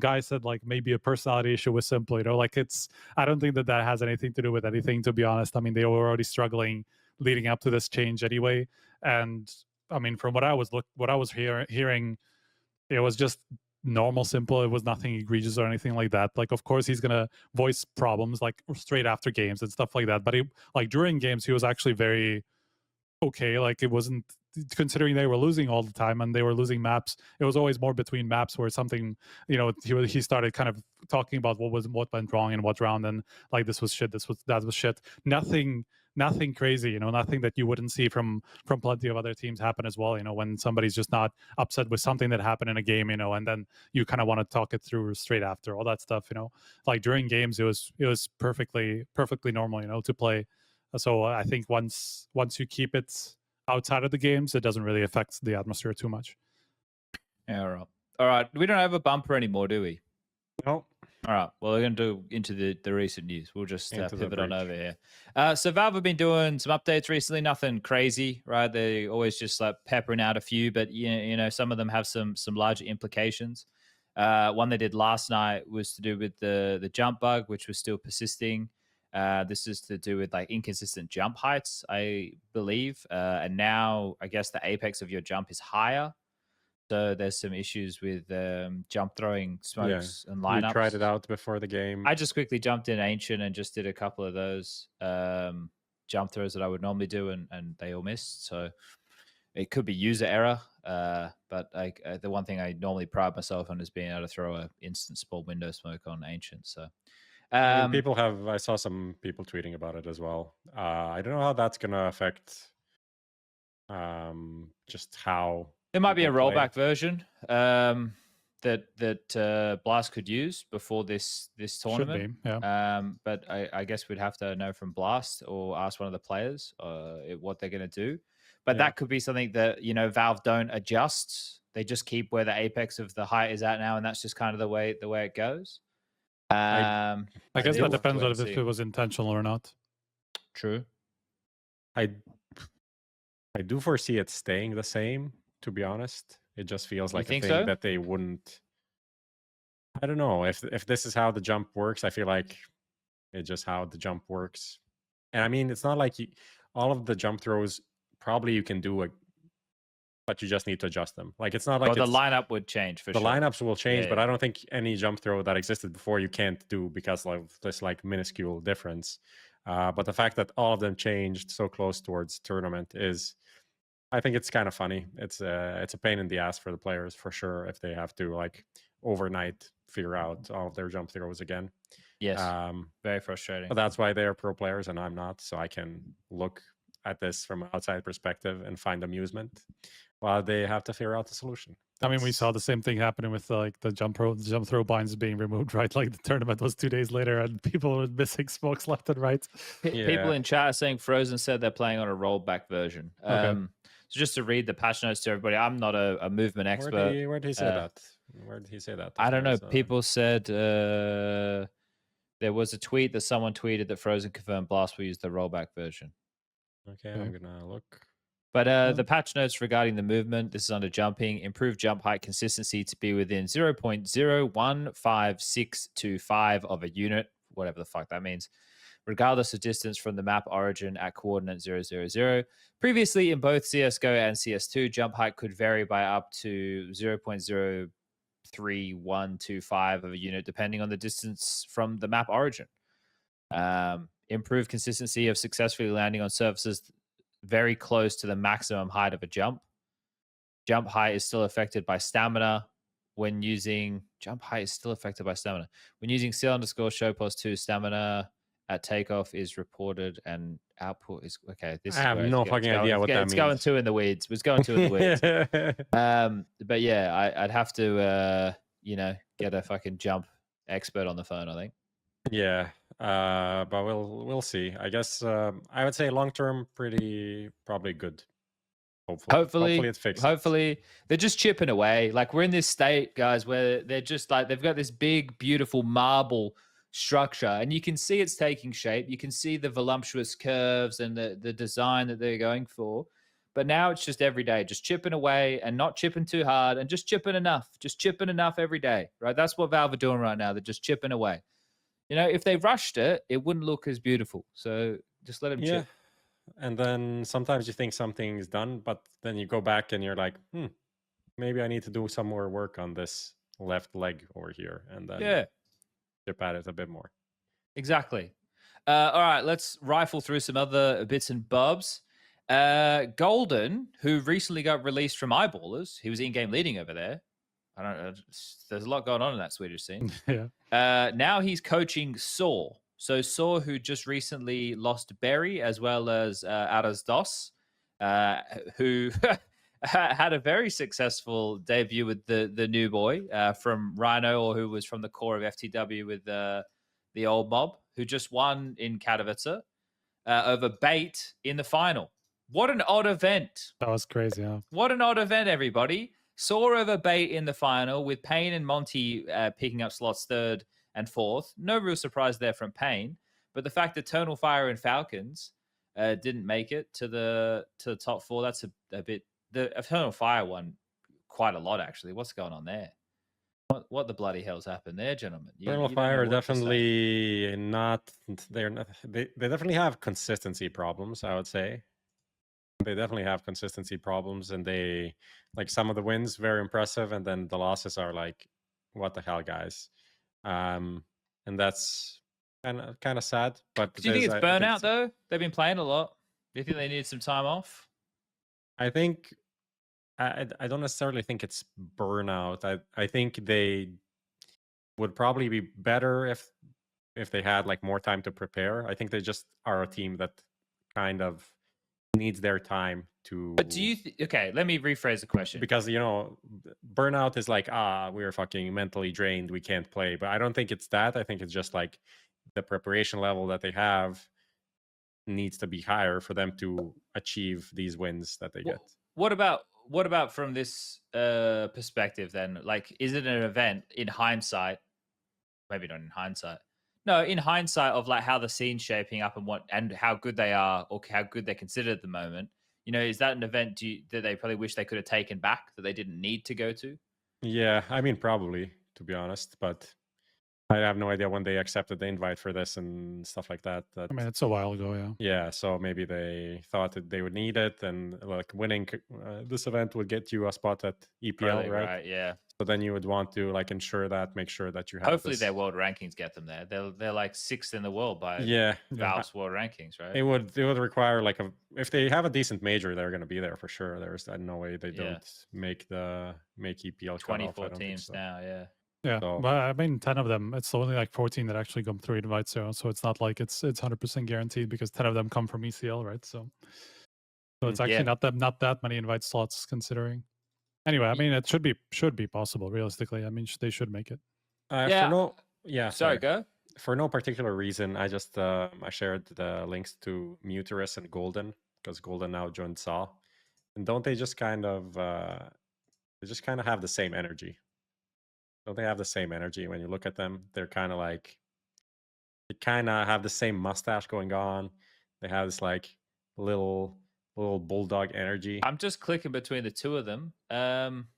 Guy said like maybe a personality issue with Simple, you know, like I don't think that has anything to do with anything, to be honest. I mean, they were already struggling leading up to this change anyway. And I mean, from what I was hearing, it was just normal Simple. It was nothing egregious or anything like that. Like, of course, he's going to voice problems like straight after games and stuff like that. But like during games, he was actually very okay. Like, it wasn't, considering they were losing all the time and they were losing maps, it was always more between maps where something, you know, he started kind of talking about what went wrong and what round, and like, this was shit, that was shit. Nothing nothing crazy, you know, nothing that you wouldn't see from plenty of other teams happen as well. You know, when somebody's just not upset with something that happened in a game, you know, and then you kind of want to talk it through straight after, all that stuff. You know, like during games, it was perfectly normal, you know, to play. So I think once you keep it outside of the games, it doesn't really affect the atmosphere too much. Yeah, all right. We don't have a bumper anymore, do we? No. All right. Well, we're going to do into the recent news. We'll just pivot on over here. So Valve have been doing some updates recently. Nothing crazy, right? They always just like peppering out a few, but you know, some of them have some larger implications. One they did last night was to do with the jump bug, which was still persisting. This is to do with like inconsistent jump heights, I believe. And now I guess the apex of your jump is higher. So there's some issues with jump throwing smokes and lineups. You tried it out before the game. I just quickly jumped in Ancient and just did a couple of those jump throws that I would normally do, and they all missed. So it could be user error. But the one thing I normally pride myself on is being able to throw an instant small window smoke on Ancient. So I mean, I saw some people tweeting about it as well. I don't know how that's going to affect just how... There might be a rollback version that Blast could use before this tournament. Should be, yeah. But I guess we'd have to know from Blast or ask one of the players what they're going to do. But that could be something that, you know, Valve don't adjust. They just keep where the apex of the height is at now, and that's just kind of the way it goes. I guess that depends on if it was intentional or not. True. I do foresee it staying the same. To be honest, it just feels like a thing that they wouldn't. I don't know if this is how the jump works. I feel like it's just how the jump works, and I mean it's not like all of the jump throws probably you can do but you just need to adjust them. Like it's not like the lineup would change for sure. The lineups will change, but I don't think any jump throw that existed before you can't do because of this like minuscule difference. But the fact that all of them changed so close towards tournament is. I think it's kind of funny. It's a pain in the ass for the players for sure if they have to like overnight figure out all of their jump throws again. Yes, very frustrating. But that's why they're pro players and I'm not, so I can look at this from an outside perspective and find amusement while they have to figure out the solution. I mean, we saw the same thing happening with like the jump throw binds being removed, right? Like the tournament was 2 days later, and people were missing smokes left and right. People in chat are saying Frozen said they're playing on a rollback version. Okay. So just to read the patch notes to everybody, I'm not a movement expert. Where did he say that? Where did he say that? I don't know. People said there was a tweet that someone tweeted that Frozen confirmed Blast will use the rollback version. Okay, I'm gonna look. But the patch notes regarding the movement, this is under jumping, improved jump height consistency to be within 0.015625 of a unit, whatever the fuck that means, regardless of distance from the map origin at coordinate 000. Previously, in both CSGO and CS2, jump height could vary by up to 0.03125 of a unit, depending on the distance from the map origin. Improved consistency of successfully landing on surfaces very close to the maximum height of a jump. Jump height is still affected by stamina. When using C_show+2 stamina at takeoff is reported and output is okay. This I have no fucking idea what that means. It's going too in the weeds. It's going too in the weeds. But yeah, I'd have to get a fucking jump expert on the phone, I think. Yeah, but we'll see. I guess I would say long term, probably good. Hopefully it's fixed. Hopefully they're just chipping away. Like we're in this state, guys, where they're just like they've got this big, beautiful marble structure, and you can see it's taking shape. You can see the voluptuous curves and the design that they're going for. But now it's just every day, just chipping away and not chipping too hard and just chipping enough every day, right? That's what Valve are doing right now. They're just chipping away. You know, if they rushed it, it wouldn't look as beautiful. So just let them chip. And then sometimes you think something's done, but then you go back and you're like, maybe I need to do some more work on this left leg over here. And then chip at it a bit more. Exactly. All right, let's rifle through some other bits and bobs. Golden, who recently got released from Eyeballers, he was in-game leading over there. I don't know. There's a lot going on in that Swedish scene. Yeah. Now he's coaching Saw. So Saw, who just recently lost Berry, as well as Aras Dos, who had a very successful debut with the new boy from Rhino, or who was from the core of FTW with the old mob, who just won in Katowice over Bait in the final. What an odd event. That was crazy, yeah. What an odd event, everybody. Saw over Bait in the final with Payne and Monty picking up slots 3rd and 4th. No real surprise there from Payne. But the fact that Eternal Fire and Falcons didn't make it to the top 4, that's a bit... The Eternal Fire won quite a lot, actually. What's going on there? What the bloody hell's happened there, gentlemen? Eternal Fire definitely not... They definitely have consistency problems, I would say. They definitely have consistency problems, and they... Like, some of the wins, very impressive, and then the losses are like, what the hell, guys? And that's kind of sad. But do you think it's burnout, though? They've been playing a lot. Do you think they need some time off? I think... I don't necessarily think it's burnout. I think they would probably be better if they had like more time to prepare. I think they just are a team that kind of needs their time to... But do you... Okay, let me rephrase the question. Because, you know, burnout is like, we're fucking mentally drained, we can't play. But I don't think it's that. I think it's just like the preparation level that they have needs to be higher for them to achieve these wins that they get. What about from this perspective then? Like, is it an event in hindsight? Maybe not in hindsight. No, in hindsight of like how the scene's shaping up and how good they are, or how good they're considered at the moment. You know, is that an event that they probably wish they could have taken back, that they didn't need to go to? Yeah, I mean, probably, to be honest, but I have no idea when they accepted the invite for this and stuff like that. I mean, it's a while ago, yeah. Yeah, so maybe they thought that they would need it, and like winning this event would get you a spot at EPL, right? Yeah. So then you would want to like ensure that, make sure that you have. Hopefully, their world rankings get them there. They're like 6th in the world by Valve's world rankings, right? It would require like if they have a decent major, they're going to be there for sure. There's no way they don't make EPL. 24 teams so. Now, yeah. Yeah, so, but I mean, 10 of them, it's only like 14 that actually come through invites, so it's not like it's 100% guaranteed, because 10 of them come from ECL, right? So it's actually not that many invite slots considering. Anyway, I mean, it should be possible realistically. I mean, they should make it. Sorry, go. For no particular reason, I just I shared the links to Muterus and Golden, because Golden now joined SAW, and don't they just kind of have the same energy? Don't they have the same energy when you look at them? They're kind of like, they kind of have the same mustache going on. They have this like little bulldog energy. I'm just clicking between the two of them. I'm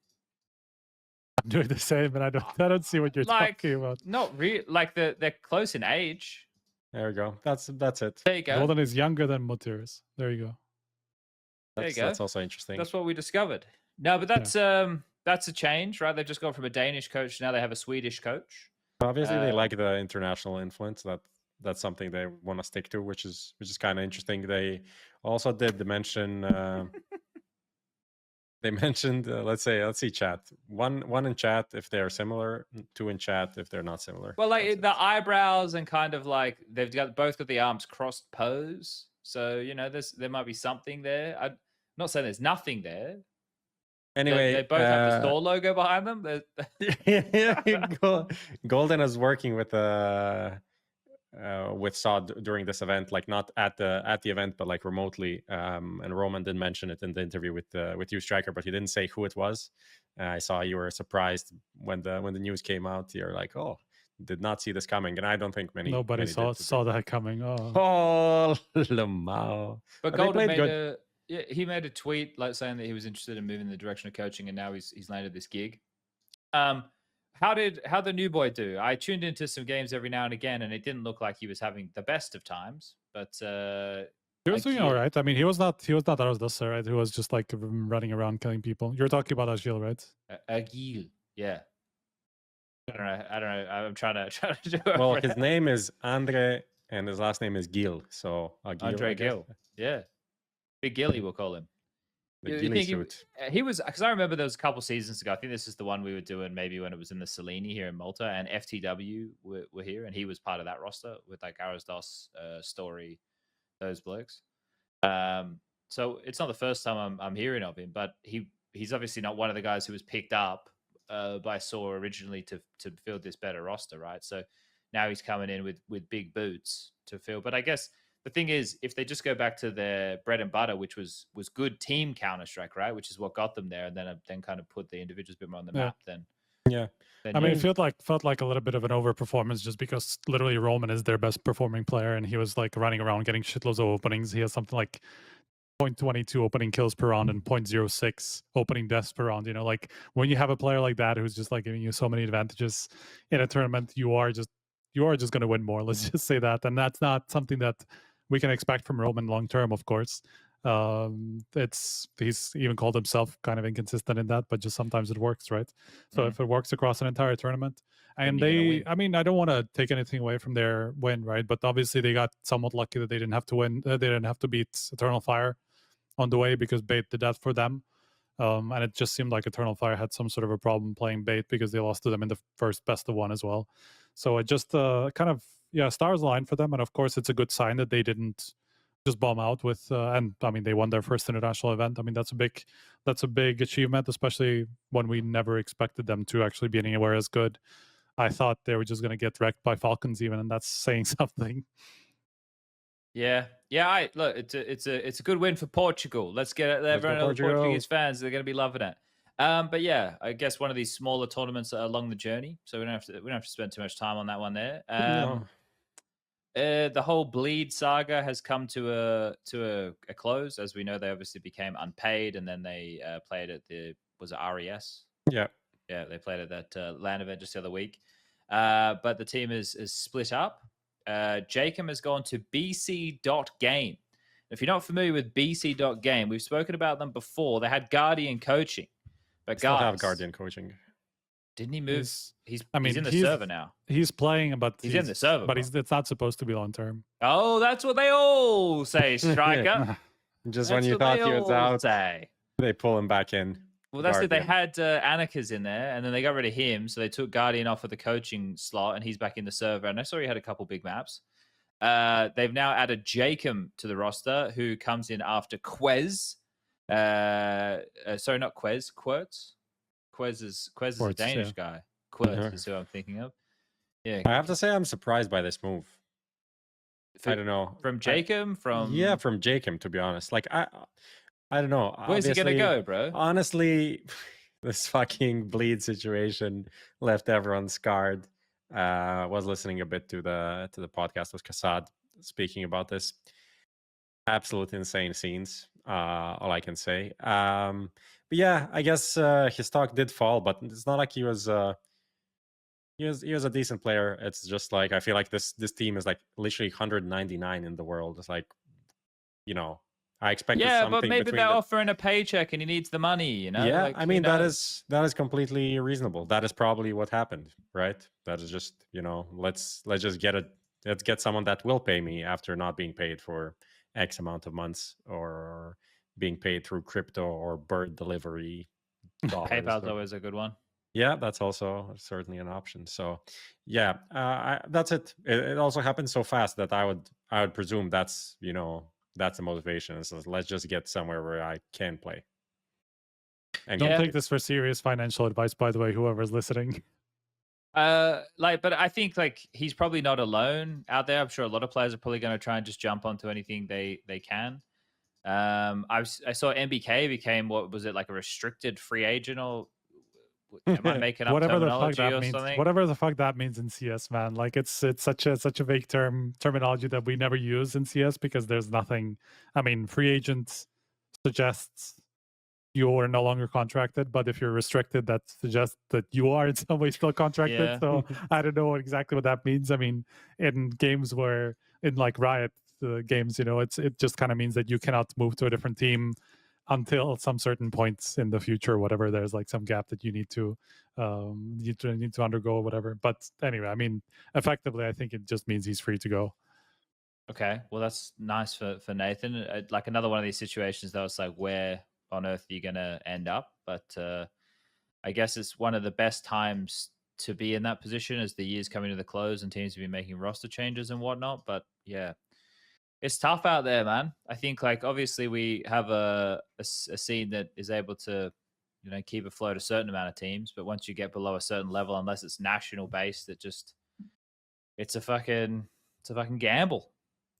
doing the same, and I don't see what you're talking about. Not really. Like they're close in age. There you go. That's it. There you go. Golden is younger than Muterus. There you go. There you go. That's also interesting. That's what we discovered. No, but that's a change, right? They've just gone from a Danish coach, now they have a Swedish coach. Obviously, they like the international influence. That's something they want to stick to, which is kind of interesting. They also did mention. They mentioned, let's see, chat. One in chat if they are similar, 2 in chat if they're not similar. Well, like the eyebrows and kind of like they've both got the arms crossed pose. So you know, there might be something there. I'm not saying there's nothing there. Anyway, they both have the store logo behind them. Golden is working with SAW during this event, like not at the event, but like remotely. And Roman did mention it in the interview with you, Striker, but he didn't say who it was. I saw you were surprised when the news came out. You're like, oh, did not see this coming, and I don't think nobody saw that coming. Oh, Lamau. But Golden he made a tweet like saying that he was interested in moving in the direction of coaching, and now he's landed this gig. How the new boy do? I tuned into some games every now and again, and it didn't look like he was having the best of times. But he was doing all right. I mean, he was not Aros Dusser, right? He was just like running around killing people. You're talking about Agil, right? Agil, yeah. I don't know. I'm trying to do it. Well, his name is Andre, and his last name is Gil. So Agil, Andre Gil, yeah. Big Gilly, we'll call him. The You ghillie think suit. he was, because I remember there was a couple seasons ago. I think this is the one we were doing maybe when it was in the Seleni here in Malta, and FTW were here, and he was part of that roster with like Arisdos, Story, those blokes. So it's not the first time I'm hearing of him, but he's obviously not one of the guys who was picked up by Saw originally to fill this better roster, right? So now he's coming in with big boots to fill. But I guess the thing is, if they just go back to their bread and butter, which was good team Counter-Strike, right? Which is what got them there, and then kind of put the individuals a bit more on the map, then yeah. Then I mean, it felt like a little bit of an overperformance just because literally Roman is their best performing player, and he was like running around getting shitloads of openings. He has something like 0.22 opening kills per round and 0.06 opening deaths per round. You know, like when you have a player like that who's just like giving you so many advantages in a tournament, you are just going to win more. Let's just say that, and that's not something that we can expect from Roman long term, of course. He's even called himself kind of inconsistent in that, but just sometimes it works, right? So if it works across an entire tournament, and I mean, I don't want to take anything away from their win, right? But obviously they got somewhat lucky that they didn't have to win. They didn't have to beat Eternal Fire on the way because Bait did that for them. And it just seemed like Eternal Fire had some sort of a problem playing Bait because they lost to them in the first best of one as well. So it just kind of, stars aligned for them. And of course, it's a good sign that they didn't just bomb out with, and I mean, they won their first international event. I mean, that's a big achievement, especially when we never expected them to actually be anywhere as good. I thought they were just going to get wrecked by Falcons even, and that's saying something. Yeah. Look, it's a good win for Portugal. Let's get it. Everyone, all the Portuguese fans, they're going to be loving it. But yeah, I guess one of these smaller tournaments along the journey, so we don't have to spend too much time on that one there. The whole Bleed saga has come to a close. As we know, they obviously became unpaid, and then they played at was it RES? Yeah, they played at that LAN event just the other week. But the team is split up. jkaem has gone to BC.game. If you're not familiar with BC.game, we've spoken about them before. They had cadiaN coaching, but still have cadiaN coaching. Didn't he move? He's in the server now. He's playing, but he's in the server. But it's not supposed to be long term. Oh, that's what they all say, Striker. Just when you thought he was out, they pull him back in. Well, that's it. They had Anikas in there, and then they got rid of him, so they took cadiaN off of the coaching slot, and he's back in the server. And I saw he had a couple big maps. They've now added jkaem to the roster, who comes in after Quez. Sorry, not Quez. Quertz. Quez is a Danish guy. Quertz is who I'm thinking of. Yeah, I have to say I'm surprised by this move. I don't know. From jkaem? From jkaem, to be honest. Like I don't know. Where's he gonna go, bro? Honestly, this fucking Bleed situation left everyone scarred. Was listening a bit to the podcast with Kassad speaking about this. Absolute insane scenes. All I can say. But yeah, I guess his stock did fall, but it's not like he was a decent player. It's just like I feel like this team is like literally 199 in the world. It's like, I expected something. Yeah, but maybe they're offering a paycheck and he needs the money, Yeah, like, I mean that is completely reasonable. That is probably what happened, right? That is just let's just get someone that will pay me after not being paid for X amount of months or being paid through crypto or bird delivery. PayPal's always a good one. Yeah, that's also certainly an option. So, yeah, that's it. It also happened so fast that I would presume that's the motivation. So let's just get somewhere where I can play. And don't take this for serious financial advice, by the way, whoever's listening. But I think he's probably not alone out there. I'm sure a lot of players are probably going to try and just jump onto anything they can. I saw MBK became, what was it, like a restricted free agent, or am I making up whatever terminology the fuck that or means, something? whatever the fuck that means in CS, man. Like it's such a vague terminology that we never use in CS because there's nothing. I mean, free agent suggests you are no longer contracted, but if you're restricted, that suggests that you are in some way still contracted. Yeah. So I don't know exactly what that means. I mean, in games where in like Riot games, it just kind of means that you cannot move to a different team until some certain points in the future, whatever. There's like some gap that you need to undergo or whatever. But anyway, I mean, effectively, I think it just means he's free to go. Okay, well, that's nice for Nathan. Like another one of these situations that was like, where on earth you're going to end up. But I guess it's one of the best times to be in that position as the year's coming to the close and teams have been making roster changes and whatnot. But yeah, it's tough out there, man. I think like obviously we have a scene that is able to, you know, keep afloat a certain amount of teams, but once you get below a certain level, unless it's national based, it's a fucking gamble.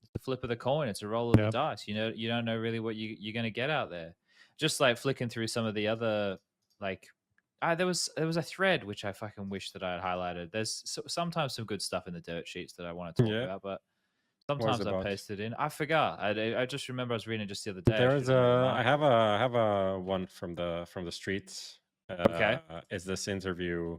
It's a flip of the coin. It's a roll of the dice. You know, you don't know really what you're going to get out there. Just like flicking through some of the other, like, there was a thread which I fucking wish that I had highlighted. There's sometimes some good stuff in the dirt sheets that I want to talk about, but sometimes I pasted in. I forgot. I just remember I was reading it just the other day. There's I have a one from the streets. Okay. It's this interview.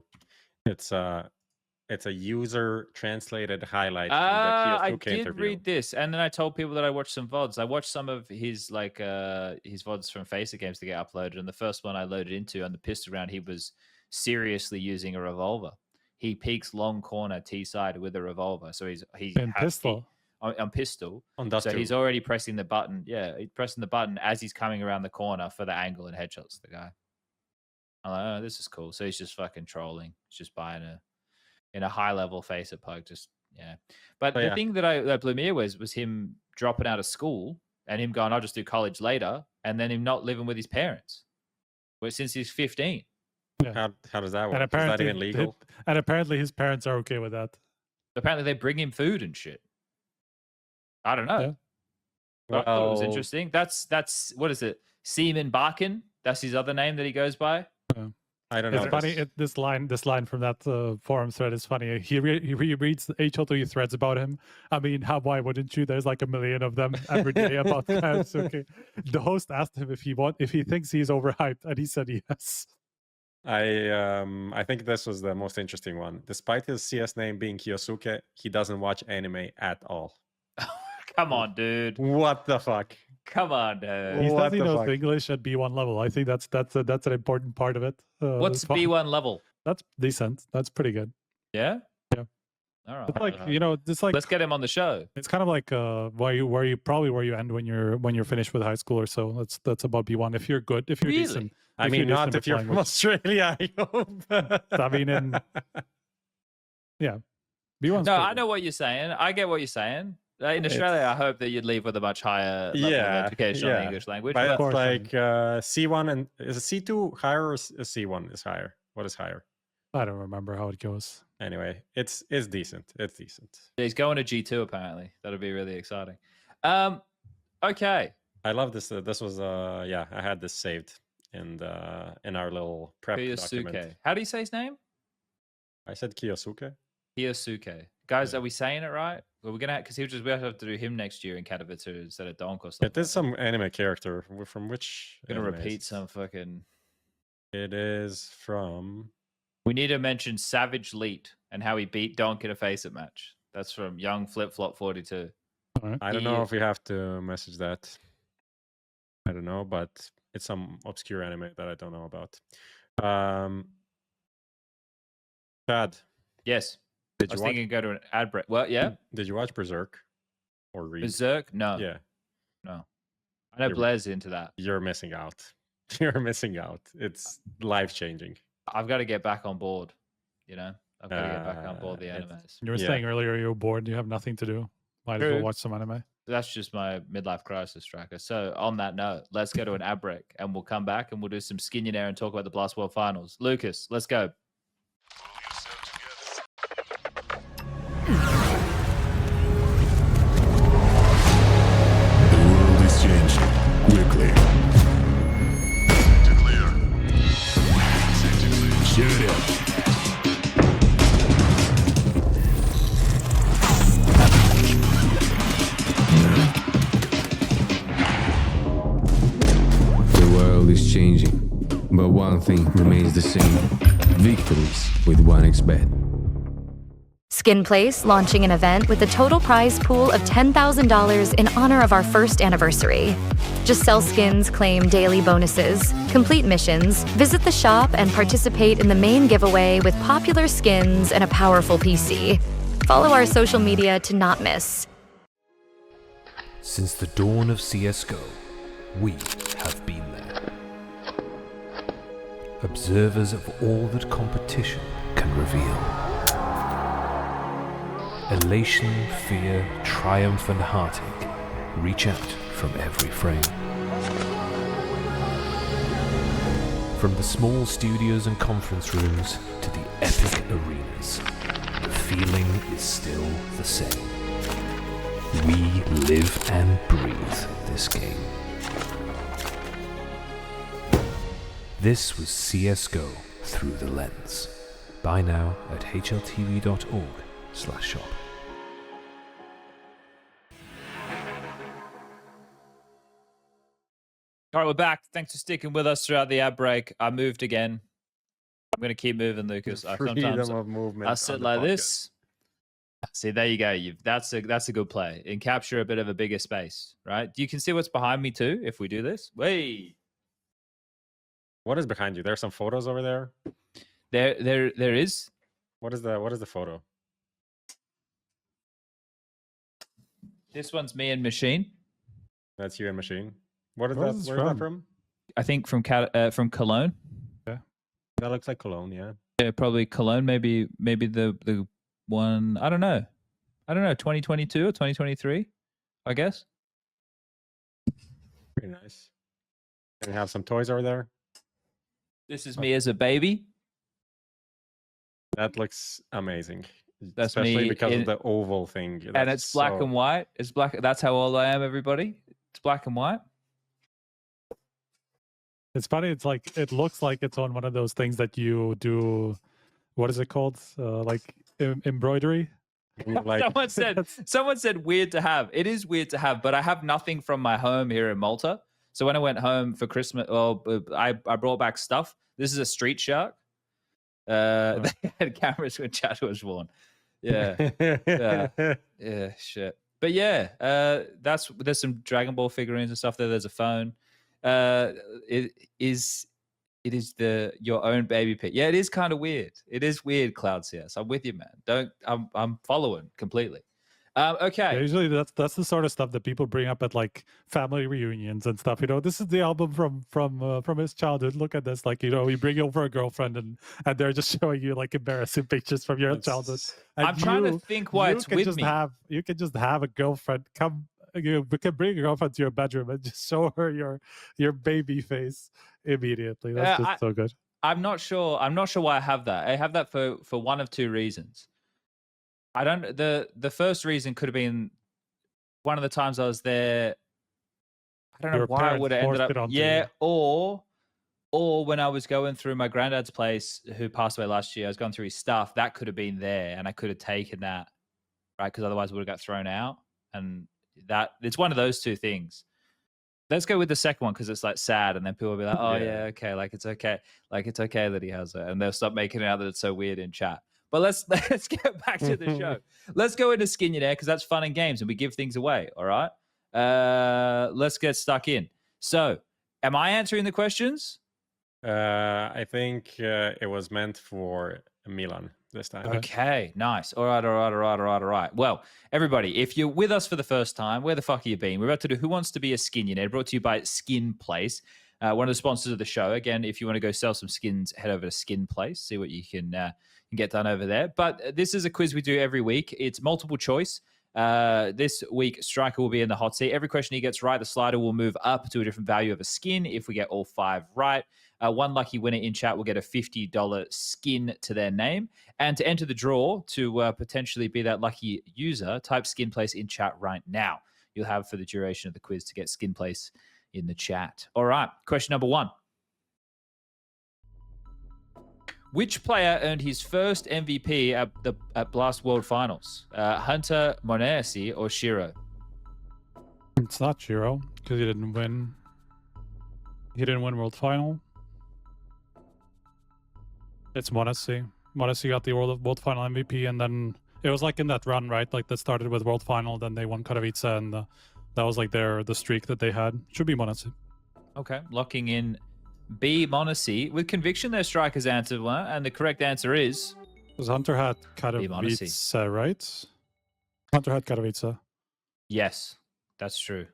It's a user translated highlight from the I kyousuke did interview. read this, and then I told people that I watched some VODs. I watched some of his like his VODs from Facer Games to get uploaded, and the first one I loaded into on the pistol round, he was seriously using a revolver. He peeks long corner T side with a revolver, so he's pistol. On pistol. On Dust so 2. he's already pressing the button. Yeah, he's pressing the button as he's coming around the corner for the angle and headshots the guy. I'm like, oh, this is cool. So he's just fucking trolling. He's just buying in a high level face at pug. Just But the thing that blew me away was him dropping out of school and him going, I'll just do college later, and then him not living with his parents. Well, since he's 15. Yeah. How does that work? And apparently, is that even legal? And apparently his parents are okay with that. Apparently they bring him food and shit. I don't know. Yeah. Well, I thought it was interesting. That's what is it? Seaman Barkin? That's his other name that he goes by. I don't know. It's funny. This line from that forum thread is funny. He reads the HLTV threads about him. I mean, why wouldn't you? There's like a million of them every day about kyousuke. The host asked him if he thinks he's overhyped, and he said yes. I think this was the most interesting one. Despite his CS name being kyousuke, he doesn't watch anime at all. Come on, dude. What the fuck? Come on, dude. He says he knows English at B1 level. I think that's an important part of it. What's B1 level? That's decent. That's pretty good. Yeah. Yeah. All right. It's like it's like let's get him on the show. It's kind of like where you end when you're finished with high school or so. That's about B1 if you're good. If you're Really? decent. I mean, not if you're from Australia. I hope. I mean, yeah. B1's no, I know what you're saying. I get what you're saying. In Australia, I hope that you'd leave with a much higher level of education on the English language. But Of it's like C1 and is C2 higher or C1 is higher? What is higher? I don't remember how it goes. Anyway, it's decent. It's decent. He's going to G2 apparently. That'll be really exciting. Okay. I love this. This was I had this saved in our little prep document. How do you say his name? I said kyousuke. Kyousuke. Guys, are we saying it right? Well, we're gonna because we have to do him next year in Katowice instead of donk or something. It is some anime character from which. I'm gonna repeat some fucking. It is from. We need to mention Savage Leet and how he beat Donk in a face-it match. That's from Young Flip Flop 42. Right. I don't know if we have to message that. I don't know, but it's some obscure anime that I don't know about. Chad. Yes. Did I was you watch? thinking go to an ad break. Well, yeah. Did you watch Berserk or read? Berserk? No. Yeah. No. I know Blair's into that. You're missing out. You're missing out. It's life-changing. I've got to get back on board. You know, I've got to get back on board the animes. You were saying earlier you're bored. You have nothing to do. Might as well watch some anime. That's just my midlife crisis tracker. So on that note, let's go to an ad break and we'll come back and we'll do some Skinionaire and talk about the Blast World Finals. Lucas, let's go. The world is changing quickly. Shut up. The world is changing, but one thing remains the same. Victories with 1xBet. SkinPle's launching an event with a total prize pool of $10,000 in honor of our first anniversary. Just sell skins, claim daily bonuses, complete missions, visit the shop, and participate in the main giveaway with popular skins and a powerful PC. Follow our social media to not miss. Since the dawn of CSGO, we have been there. observers of all that competition can reveal. Elation, fear, triumph, and heartache reach out from every frame. From the small studios and conference rooms to the epic arenas, the feeling is still the same. We live and breathe this game. This was CSGO Through the Lens. Buy now at hltv.org/shop. All right, we're back. Thanks for sticking with us throughout the ad break. I moved again. I'm going to keep moving, Lucas. Sometimes of movement. I sit like this. See, there you go. That's a good play. And capture a bit of a bigger space, right? You can see what's behind me too if we do this. Wait. What is behind you? There's some photos over there. There is. What is the photo? This one's me and Machine. That's you and Machine. What is Where that? is this Where's that from? from? I think from Cologne. That looks like Cologne, yeah. Yeah, probably Cologne. Maybe the one. I don't know. 2022 or 2023, I guess. Pretty nice. And have some toys over there. This is me as a baby. That looks amazing. That's especially me because in- of the oval thing. And That's it's black so- and white. It's black. That's how old I am, everybody. It's black and white. It's funny. It's like it looks like it's on one of those things that you do. What is it called? Like embroidery. Like, someone said weird to have. It is weird to have, but I have nothing from my home here in Malta. So when I went home for Christmas, I brought back stuff. This is a street shark. They had cameras when chat was born. Yeah. Yeah, shit. But yeah, there's some Dragon Ball figurines and stuff there. There's a phone. It is your own baby pic. Yeah, it is kind of weird. It is weird, Cloud CS. I'm with you, man. I'm following completely. Okay. Yeah, usually that's the sort of stuff that people bring up at like family reunions and stuff. You know, this is the album from his childhood. Look at this. Like, you know, you bring over a girlfriend and they're just showing you like embarrassing pictures from your childhood. And I'm trying to think why it's with me. You can just have a girlfriend come. You can bring a girlfriend to your bedroom and just show her your baby face immediately. That's just so good. I'm not sure why I have that. I have that for one of two reasons. I don't. The first reason could have been one of the times I was there. I don't know why I would have ended up. Yeah, or when I was going through my granddad's place, who passed away last year, I was going through his stuff. That could have been there, and I could have taken that, right? Because otherwise, it would have got thrown out. And that it's one of those two things. Let's go with the second one because it's like sad, and then people will be like, "Oh yeah, okay, like it's okay that he has it," and they'll stop making it out that it's so weird in chat. But let's get back to the show. Let's go into Skinionaire because that's fun and games, and we give things away. All right. Let's get stuck in. So, am I answering the questions? I think it was meant for Milan this time. Okay, nice. All right. Well, everybody, if you're with us for the first time, where the fuck have you been? We're about to do Who Wants to Be a Skinionaire, brought to you by S1mple's, one of the sponsors of the show. Again, if you want to go sell some skins, head over to S1mple's, see what you can get done over there. But this is a quiz we do every week. It's multiple choice. This week, Striker will be in the hot seat. Every question he gets right, the slider will move up to a different value of a skin if we get all 5 right. One lucky winner in chat will get a $50 skin to their name. And to enter the draw to potentially be that lucky user, type S1mple's in chat right now. You'll have for the duration of the quiz to get S1mple's in the chat. All right, question number 1. Which player earned his first MVP at Blast World Finals? Hunter, Monesi, or Shiro? It's not Shiro because he didn't win. He didn't win World Final. It's Monesi. Monesi got the World Final MVP, and then it was like in that run, right? Like that started with World Final, then they won Katowice, and that was like the streak that they had. Should be Monesi. Okay, locking in B, Monesi. With conviction, their strikers answered one, and the correct answer is... Because Hunter had Katowice, right? Hunter had Katowice. Yes, that's true.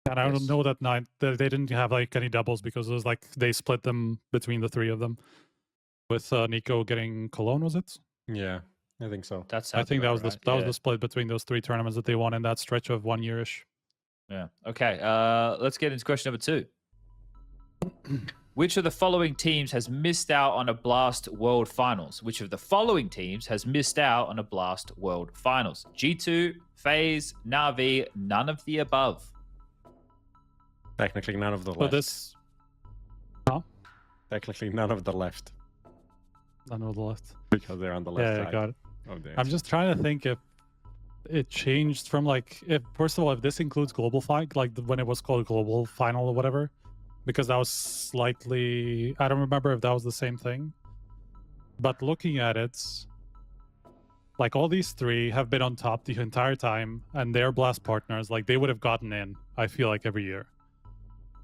And I don't know that they didn't have like any doubles because it was like they split them between the three of them. With NiKo getting Cologne, was it? Yeah, I think so. I think that was the split between those three tournaments that they won in that stretch of 1 year-ish. Yeah. Okay. Let's get into question number 2. Which of the following teams has missed out on a Blast World Finals? Which of the following teams has missed out on a Blast World Finals? G2, FaZe, NAVI, none of the above. Technically, none of the So left. this, Technically, none of the left none of the left. because they're on the left Yeah, side. got it. Of the I'm just trying to think if it changed from like, if first of all, if this includes global fight, like when it was called global final or whatever, because that was slightly, I don't remember if that was the same thing. But looking at it, like all these three have been on top the entire time, and they're Blast partners. Like they would have gotten in, I feel like, every year.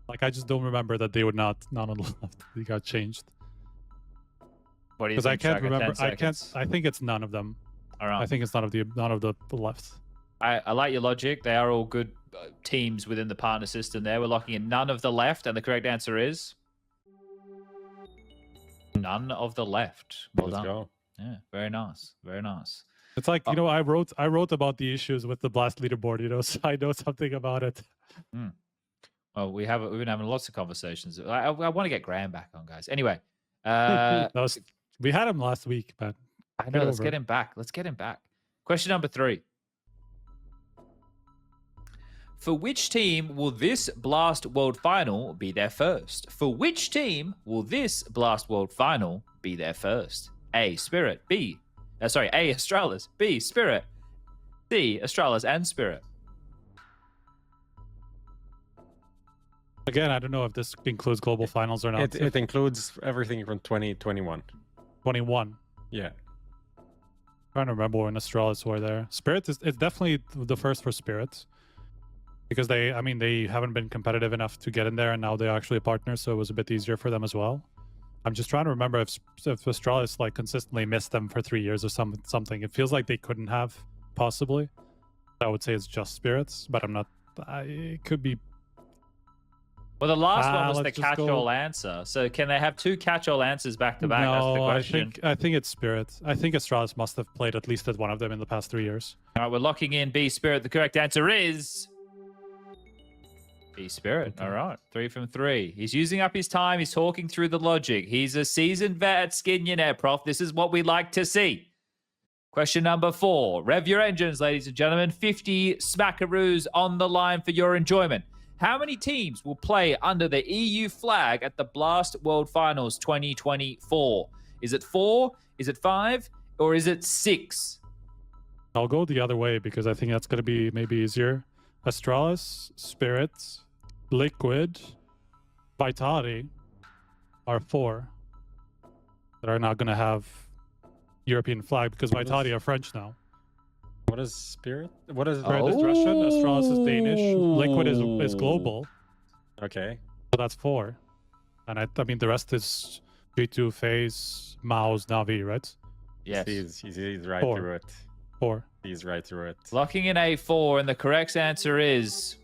Like I just don't remember that they would not on the left. They got changed. What do you Because think? I can't Shaka? 10 remember. seconds. I think it's none of them. All right. I think it's none of the left. I like your logic. They are all good teams within the partner system there. We're locking in none of the left, and the correct answer is none of the left. Well Let's done. go. Yeah, very nice. Very nice. It's like, you know, I wrote about the issues with the Blast leaderboard, you know, so I know something about it. Well, we've been having lots of conversations. I want to get Graham back on, guys. Anyway, We had him last week, but I know. Let's get him back. Let's get him back. Question number 3. For which team will this Blast World Final be their first? For which team will this Blast World Final be their first? A, Spirit. A, Astralis. B, Spirit. C, Astralis and Spirit. again, I don't know if this includes global finals or not. It includes everything from 2021. 21. Yeah. Trying to remember when Astralis were there. Spirit it's definitely the first for Spirit. Because they haven't been competitive enough to get in there, and now they're actually a partner, so it was a bit easier for them as well. I'm just trying to remember if Astralis like consistently missed them for 3 years or something. It feels like they couldn't have, possibly. I would say it's just Spirits, but I'm not. It could be. Well, the last one was the let's just go- catch-all answer. So can they have 2 catch-all answers back-to-back? That's the No, question. I think it's Spirit. I think Astralis must have played at least at one of them in the past 3 years. All right, we're locking in B, Spirit. The correct answer is B, Spirit. Okay. All right, 3 from 3. He's using up his time. He's talking through the logic. He's a seasoned vet at Skinionaire, Prof. This is what we like to see. Question number 4. Rev your engines, ladies and gentlemen. 50 smackaroos on the line for your enjoyment. How many teams will play under the EU flag at the Blast World Finals 2024? Is it 4? Is it 5? Or is it 6? I'll go the other way because I think that's going to be maybe easier. Astralis, Spirit, Liquid, Vitality are 4 that are not going to have European flag because Vitality are French now. What is Spirit? What is Spirit is Russian, Astralis is Danish, Liquid is global, Okay. so that's 4. And I mean the rest is G2, FaZe, Maus, Navi, right? Yes. He's right 4. through it. 4. He's right through it. Locking in A4, and the correct answer is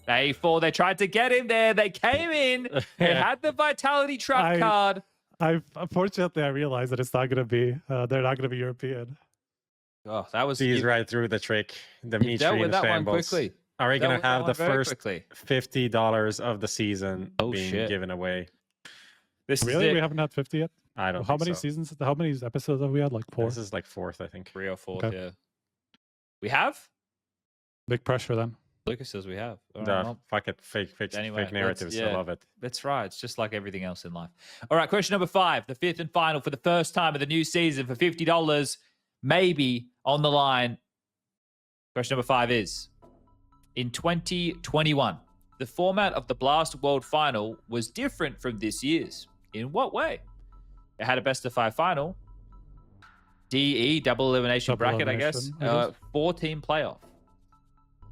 A4. They tried to get in there. They came in. They had the Vitality trap card. Unfortunately, I realized that it's not going to be. They're not going to be European. Oh, that was. He's right through the trick. The You meat dealt tree with in that one shambles. quickly. Are we Dealt going with to that have one the very first quickly. $50 of the season Oh, being shit. given away? This Really, is we it. haven't had 50 yet. I don't How think many so. seasons? How many episodes have we had? Like 4. This is like 4th, I think. 3 or 4, Okay. yeah. We have? Big pressure then. Lucas says we have. All right, The well, fuck it, fake Anyway, fake narratives. I yeah. love it. that's right. It's just like everything else in life. All right, question number 5. The 5th and final for the first time of the new season for $50, maybe on the line. Question number 5 is, in 2021, the format of the Blast World Final was different from this year's. In what way? It had a best-of-5 final, DE, double elimination Double bracket, I guess, elimination, I guess. 4-team playoff.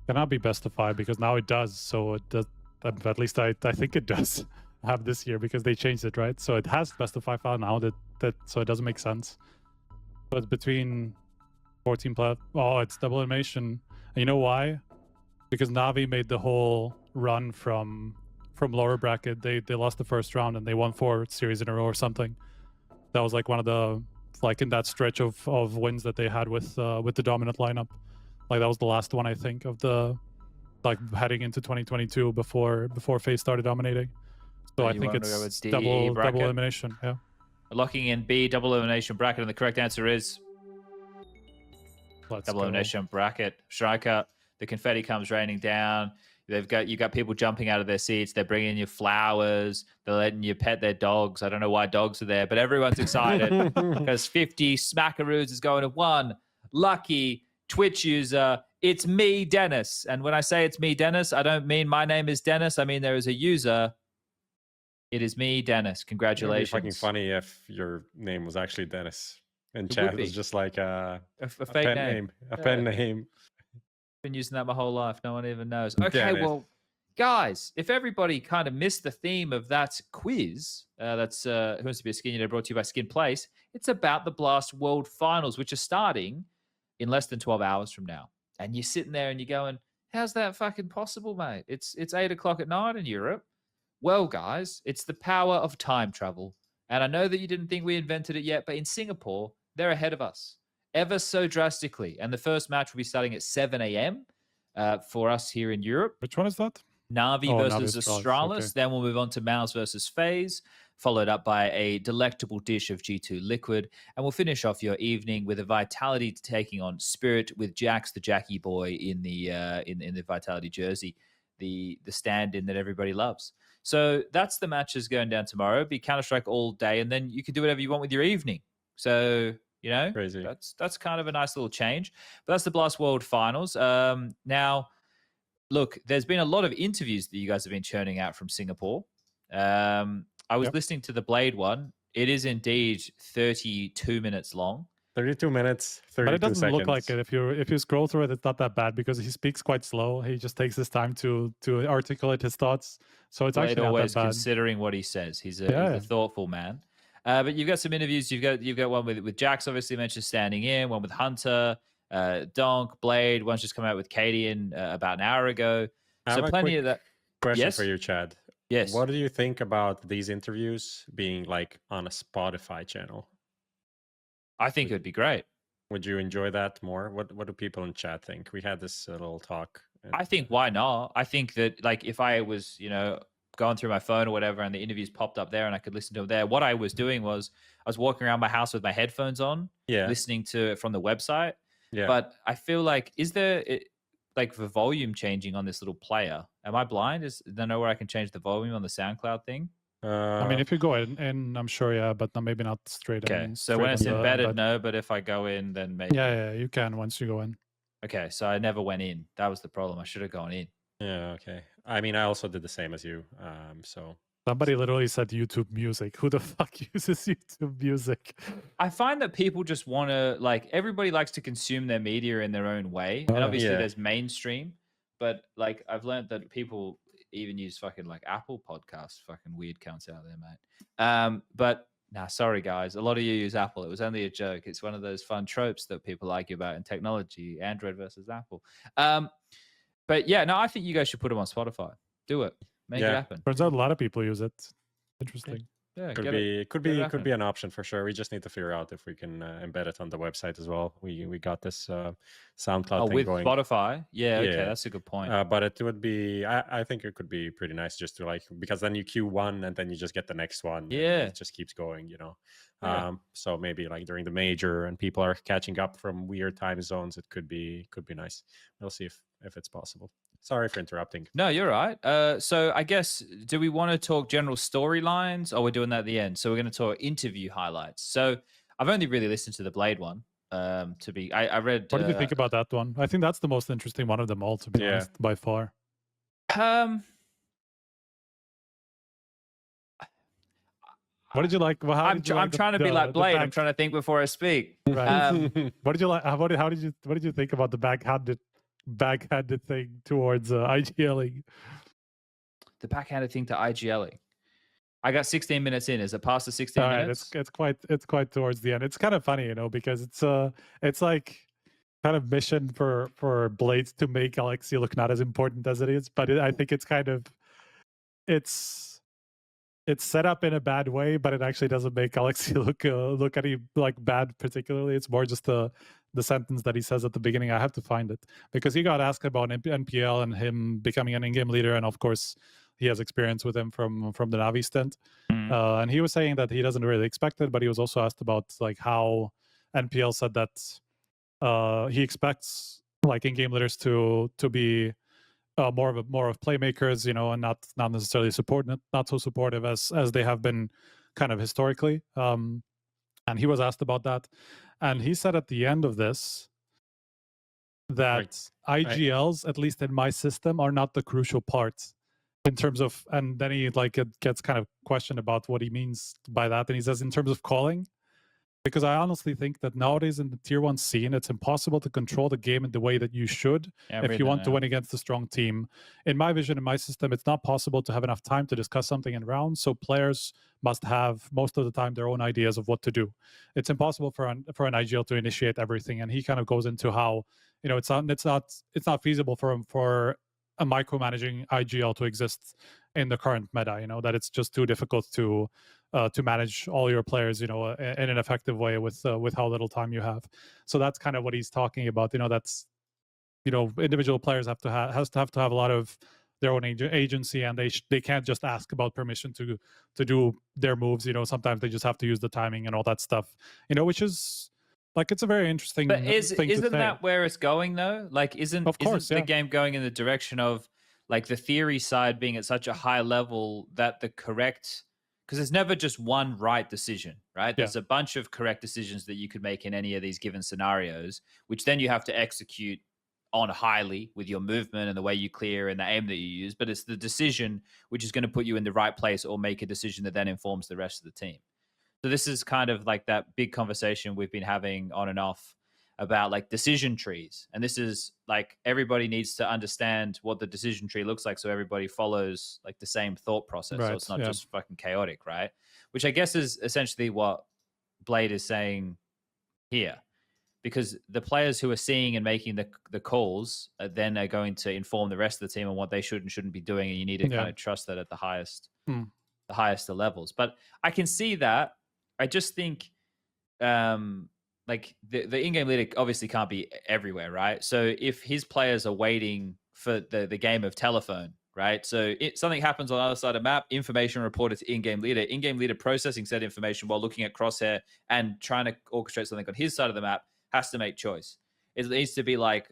Cannot be best of 5 because now it does. So it does. At least I think it does have this year because they changed it, right? So it has best of 5 file now. So it doesn't make sense. So it's between 14 playoff. Oh, it's double elimination. And you know why? Because Navi made the whole run from lower bracket. They lost the first round and they won 4 series in a row or something. That was like one of the in that stretch of wins that they had with the dominant lineup. Like that was the last one I think of the heading into 2022 before FaZe started dominating. So I think it's double elimination. Yeah. Locking in B, double elimination bracket, and the correct answer is Let's double go. elimination bracket. Striker, the confetti comes raining down. You got people jumping out of their seats. They're bringing you flowers. They're letting you pet their dogs. I don't know why dogs are there, but everyone's excited because 50 smackaroos is going to 1 lucky Twitch user. It's me, Dennis. And when I say it's me, Dennis, I don't mean my name is Dennis. I mean there is a user. It is me, Dennis. Congratulations. It would be fucking funny if your name was actually Dennis. And chat was just like a fake pen name. A pen name. Been using that my whole life. No one even knows. Okay, Dennis. well, guys, if everybody kind of missed the theme of that quiz, that's Who Wants to Be a Skinionaire, brought to you by SkinPlace. It's about the Blast World Finals, which are starting in less than 12 hours from now. And you're sitting there and you're going, how's that fucking possible, mate? It's 8 o'clock at night in Europe. Well, guys, it's the power of time travel. And I know that you didn't think we invented it yet, but in Singapore, they're ahead of us ever so drastically. And the first match will be starting at 7 a.m. For us here in Europe. Which one is that? NAVI versus Astralis. Okay. Then we'll move on to Mouse versus FaZe, followed up by a delectable dish of G2 Liquid. And we'll finish off your evening with a Vitality taking on Spirit with Jax, the Jackie boy, in the Vitality jersey, the stand-in that everybody loves. So that's the matches going down tomorrow. Be Counter-Strike all day, and then you can do whatever you want with your evening. So, you know, Crazy. That's kind of a nice little change. But that's the Blast World Finals. Now, look, there's been a lot of interviews that you guys have been churning out from Singapore. I was listening to the Blade one. It is indeed 32 minutes long. 32 minutes, 32 But it doesn't seconds. look like it. If you scroll through it, it's not that bad because he speaks quite slow. He just takes his time to articulate his thoughts. So it's Blade actually not always that bad. considering what he says. He's a thoughtful man. But you've got some interviews. You've got one with Jax, obviously mentioned standing in. One with Hunter, Donk, Blade. One's just come out with cadiaN about an hour ago. So plenty of that. Question for you, Chad. Yes. What do you think about these interviews being like on a Spotify channel? I think it would be great. Would you enjoy that more? What do people in chat think? We had this little talk. I think why not? I think that like if I was, going through my phone or whatever and the interviews popped up there and I could listen to them there, what I was doing was I was walking around my house with my headphones on, listening to it from the website. Yeah. But I feel like, is there like the volume changing on this little player? Am I blind? Is there nowhere I can change the volume on the SoundCloud thing? I mean, if you go in, I'm sure, yeah, but maybe not straight in. Okay, so when it's embedded, no, but if I go in, then maybe. Yeah, you can once you go in. Okay, so I never went in. That was the problem. I should have gone in. Yeah, okay. I mean, I also did the same as you. So somebody literally said YouTube Music. Who the fuck uses YouTube Music? I find that people just want to, like, everybody likes to consume their media in their own way. And obviously there's mainstream, but like I've learned that people even use fucking like Apple Podcasts, fucking weird counts out there, mate. But sorry guys, a lot of you use Apple. It was only a joke. It's one of those fun tropes that people argue about in technology, Android versus Apple. But yeah, no, I think you guys should put them on Spotify. Do it. Make it happen. Turns out a lot of people use it. Interesting. Yeah, could be an option for sure. We just need to figure out if we can embed it on the website as well. We got this SoundCloud thing with going. Spotify. Yeah, okay, that's a good point. But it would be, I think it could be pretty nice just to like, because then you queue one and then you just get the next one. Yeah, it just keeps going, So maybe like during the major and people are catching up from weird time zones, it could be nice. We'll see if it's possible. Sorry for interrupting. No, you're right. So I guess, do we want to talk general storylines or we're doing that at the end? So we're going to talk interview highlights. So I've only really listened to the Blade one. I read. What did you think about that one? I think that's the most interesting one of them all, to be honest, by far. What did you like? Well, I'm trying to be like Blade. I'm trying to think before I speak. Right. What did you like? What did you think about the backhanded thing towards IGLing? The backhanded thing to IGLing. I got 16 minutes in. Is it past the 16 minutes? It's quite towards the end. It's kind of funny, because it's like kind of mission for Blade to make Alexei look not as important as it is, but I think it's kind of it's set up in a bad way, but it actually doesn't make Alexei look any like bad particularly. It's more just the sentence that he says at the beginning. I have to find it because he got asked about NPL and him becoming an in-game leader, and of course he has experience with him from the NAVI stint. And he was saying that he doesn't really expect it, but he was also asked about like how NPL said that he expects like in-game leaders to be more of playmakers, you know, and not necessarily not so supportive as they have been kind of historically. And he was asked about that, and he said at the end of this that IGLs, at least in my system, are not the crucial part in terms of. And then he like gets kind of questioned about what he means by that, and he says in terms of calling. Because I honestly think that nowadays in the tier 1 scene, it's impossible to control the game in the way that you should if you want to win against a strong team. In my vision, in my system, it's not possible to have enough time to discuss something in rounds, so players must have, most of the time, their own ideas of what to do. It's impossible for an IGL to initiate everything, and he kind of goes into how, you know, it's not feasible for a micromanaging IGL to exist in the current meta, you know, that it's just too difficult to manage all your players, you know, in an effective way with how little time you have. So that's kind of what he's talking about. You know, that's, you know, individual players have to have a lot of their own agency, and they can't just ask about permission to do their moves. You know, sometimes they just have to use the timing and all that stuff. You know, which is like, it's a very interesting. But isn't that where it's going though? Like, isn't the game going in the direction of like the theory side being at such a high level that the correct, because there's never just one right decision, right? There's a bunch of correct decisions that you could make in any of these given scenarios, which then you have to execute on highly with your movement and the way you clear and the aim that you use. But it's the decision which is going to put you in the right place or make a decision that then informs the rest of the team. So this is kind of like that big conversation we've been having on and off about like decision trees. And this is like, everybody needs to understand what the decision tree looks like so everybody follows like the same thought process. So it's not just fucking chaotic, right? Which I guess is essentially what Blade is saying here. Because the players who are seeing and making the calls then are going to inform the rest of the team on what they should and shouldn't be doing. And you need to kind of trust that at the highest of levels. But I can see that. I just think like the in-game leader obviously can't be everywhere, right? So if his players are waiting for the game of telephone, right? So something happens on the other side of the map, information reported to in-game leader processing said information while looking at crosshair and trying to orchestrate something on his side of the map, has to make choice. It needs to be like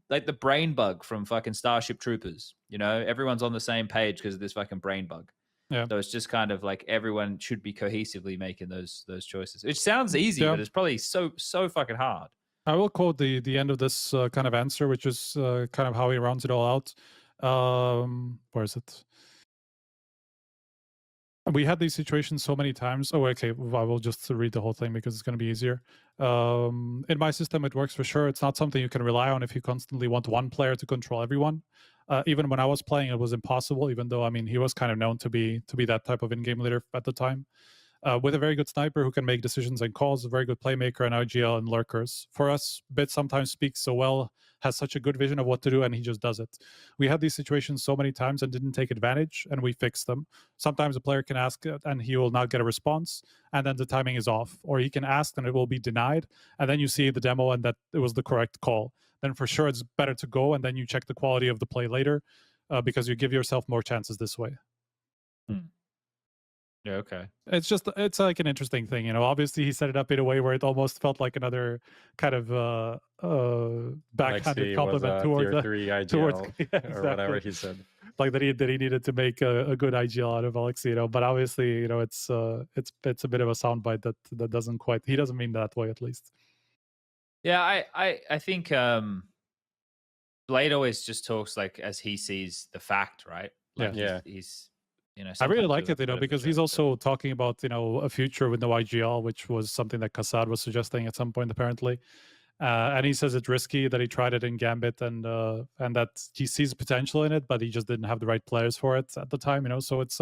the brain bug from fucking Starship Troopers. You know, everyone's on the same page because of this fucking brain bug. Yeah. So it's just kind of like everyone should be cohesively making those choices. It sounds easy, but it's probably so fucking hard. I will quote the end of this kind of answer, which is kind of how he rounds it all out. Where is it? We had these situations so many times. Oh, okay. I will just read the whole thing because it's going to be easier. In my system, it works for sure. It's not something you can rely on if you constantly want one player to control everyone. Even when I was playing, it was impossible, even though, I mean, he was kind of known to be that type of in-game leader at the time. With a very good sniper who can make decisions and calls, a very good playmaker, and IGL and lurkers. For us, Bit sometimes speaks so well, has such a good vision of what to do, and he just does it. We had these situations so many times and didn't take advantage, and we fixed them. Sometimes a player can ask and he will not get a response, and then the timing is off. Or he can ask and it will be denied, and then you see the demo and that it was the correct call. Then for sure it's better to go, and then you check the quality of the play later because you give yourself more chances this way. Yeah, okay. It's like an interesting thing, you know. Obviously, he set it up in a way where it almost felt like another kind of backhanded compliment towards tier 3 IGL or whatever he said. Like that he needed to make a good IGL out of Alexei, you know. But obviously, you know, it's a bit of a soundbite that doesn't quite. He doesn't mean that way, at least. Yeah, I think Blade always just talks like as he sees the fact, right? Like he's you know, I really like it, you know, because he's also talking about, you know, a future with no IGL, which was something that Kassad was suggesting at some point, apparently. And he says it's risky, that he tried it in Gambit, and that he sees potential in it, but he just didn't have the right players for it at the time, you know. So it's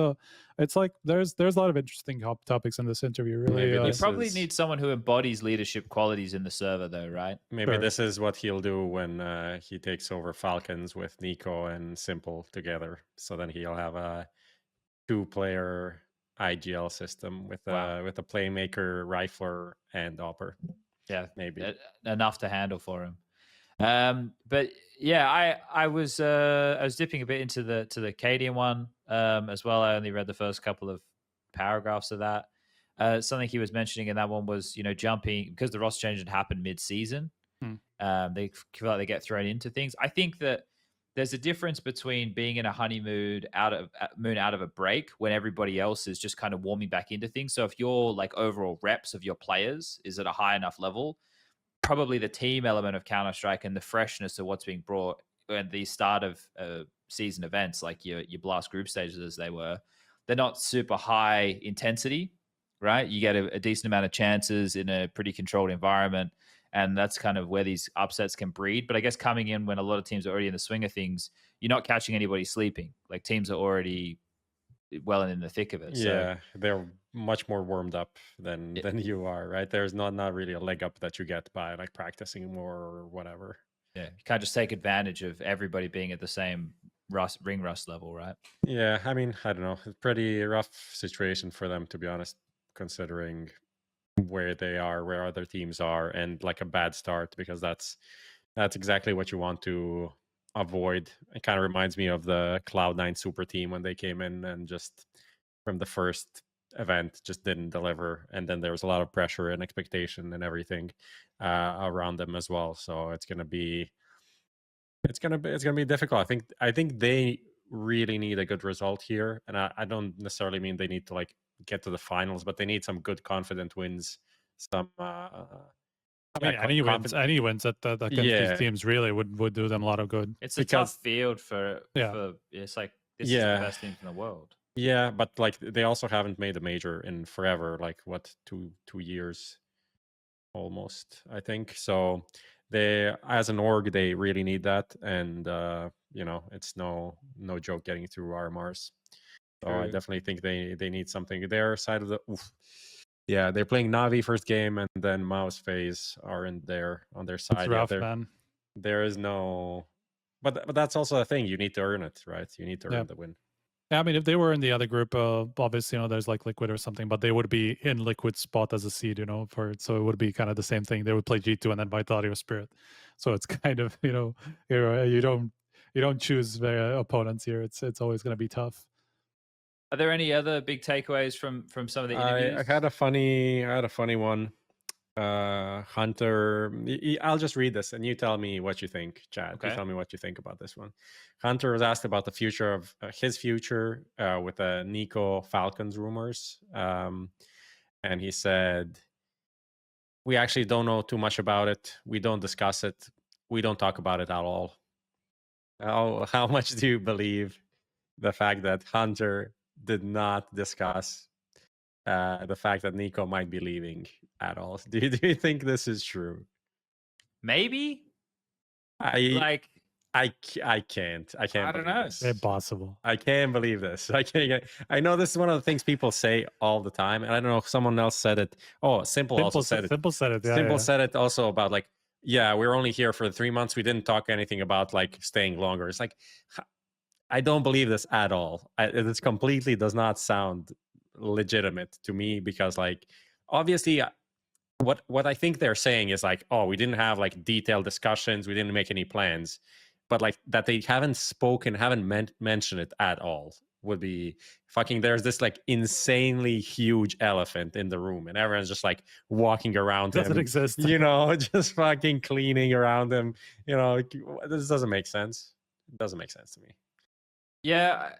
like there's a lot of interesting topics in this interview. Really, Maybe You this probably is- need someone who embodies leadership qualities in the server, though, right? Maybe Sure. this is what he'll do when he takes over Falcons with NiKo and s1mple together. So then he'll have a 2-player IGL system with a playmaker, rifler, and opper. Yeah, Maybe. enough to handle for him. But yeah, I was dipping a bit into the cadiaN one as well. I only read the first couple of paragraphs of that. Something he was mentioning in that one was, you know, jumping because the roster change had happened mid-season. They feel like they get thrown into things. I think that there's a difference between being in a honeymoon out of a break when everybody else is just kind of warming back into things. So if your like overall reps of your players is at a high enough level, probably the team element of Counter-Strike and the freshness of what's being brought at the start of season events, like your blast group stages as they were, they're not super high intensity, right? You get a decent amount of chances in a pretty controlled environment. And that's kind of where these upsets can breed. But I guess coming in when a lot of teams are already in the swing of things, you're not catching anybody sleeping. Like teams are already well in the thick of it. Yeah, So, they're much more warmed up than you are, right? There's not really a leg up that you get by like practicing more or whatever. yeah, you can't just take advantage of everybody being at the same ring rust level, right? Yeah, I mean, I don't know. It's a pretty rough situation for them, to be honest, considering where they are, where other teams are, and like a bad start, because that's exactly what you want to avoid. It kind of reminds me of the Cloud9 super team when they came in and just from the first event just didn't deliver, and then there was a lot of pressure and expectation and everything around them as well. So it's gonna be difficult. I think they really need a good result here, and I don't necessarily mean they need to like get to the finals, but they need some good confident wins. Some I mean, any wins that against these teams really would do them a lot of good. It's a tough field for it's like this is the Yeah. best team in the world. Yeah, but like they also haven't made a major in forever, like what, two years almost, I think. So they, as an org, they really need that, and you know, it's no joke getting through RMRs. So I True. definitely think they need something. Their side of the yeah, they're playing NAVI first game, and then Mouse Phase are on their side. It's rough, man. There is no, but that's also a thing. You need to earn it, right? You need to earn the win. Yeah, I mean, if they were in the other group, obviously, you know, there's like Liquid or something, but they would be in Liquid's spot as a seed, you know, so it would be kind of the same thing. They would play G2 and then Vitality or Spirit. So it's kind of, you know, you don't choose their opponents here. It's always going to be tough. Are there any other big takeaways from some of the interviews? I had a funny one. Hunter, I'll just read this and you tell me what you think, Chad. Okay. You tell me what you think about this one. Hunter was asked about the future of his future with the NiKo Falcons rumors. And he said, we actually don't know too much about it. We don't discuss it. We don't talk about it at all. How much do you believe the fact that Hunter did not discuss the fact that NiKo might be leaving at all? Do you think this is true? Maybe. I can't. I don't know. This. Impossible. I can't believe this. I know this is one of the things people say all the time, and I don't know if someone else said it. Oh, s1mple also said it. s1mple said it. Yeah, s1mple said it also about like, yeah, we're only here for 3 months. We didn't talk anything about like staying longer. It's like, I don't believe this at all. This completely does not sound legitimate to me, because like obviously what I think they're saying is like, oh, we didn't have like detailed discussions, we didn't make any plans, but like that they haven't spoken, haven't mentioned it at all would be fucking, there's this like insanely huge elephant in the room and everyone's just like walking around doesn't him, exist. you know, just fucking cleaning around him, you know. This doesn't make sense. It doesn't make sense to me. Yeah.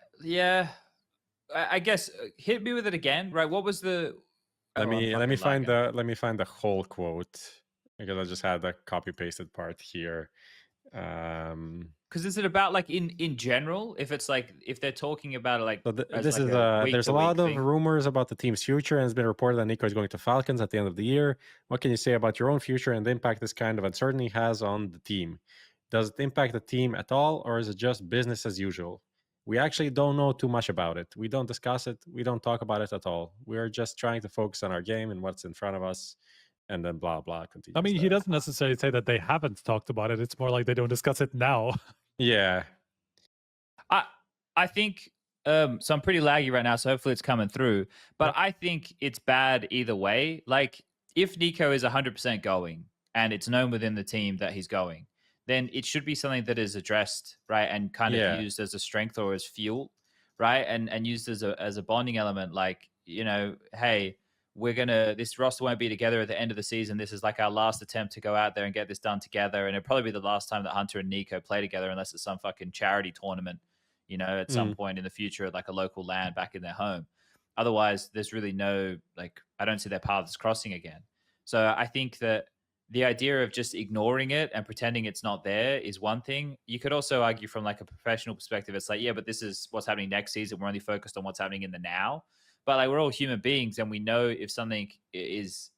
I guess hit me with it again, right? What was the? Let me find the whole quote, because I just had the copy pasted part here. Because is it about like in general? If it's like if they're talking about it like So this like is there's a lot of rumors about the team's future, and it's been reported that NiKo is going to Falcons at the end of the year. What can you say about your own future and the impact this kind of uncertainty has on the team? Does it impact the team at all, or is it just business as usual? We actually don't know too much about it. We don't discuss it. We don't talk about it at all. We're just trying to focus on our game and what's in front of us, and then blah blah continues. I mean, he doesn't necessarily say that they haven't talked about it. It's more like they don't discuss it now. Yeah. I think so I'm pretty laggy right now, so hopefully it's coming through. But I think it's bad either way. Like if NiKo is 100% going and it's known within the team that he's going, then it should be something that is addressed, right? And kind of used as a strength or as fuel, right? And used as a bonding element, like, you know, hey, this roster won't be together at the end of the season. This is like our last attempt to go out there and get this done together. And it'll probably be the last time that Hunter and NiKo play together, unless it's some fucking charity tournament, you know, at some point in the future, at like a local LAN back in their home. Otherwise, there's really no, like, I don't see their paths crossing again. So I think that the idea of just ignoring it and pretending it's not there is one thing. You could also argue from like a professional perspective, it's like, yeah, but this is what's happening next season. We're only focused on what's happening in the now. But like we're all human beings, and we know if something is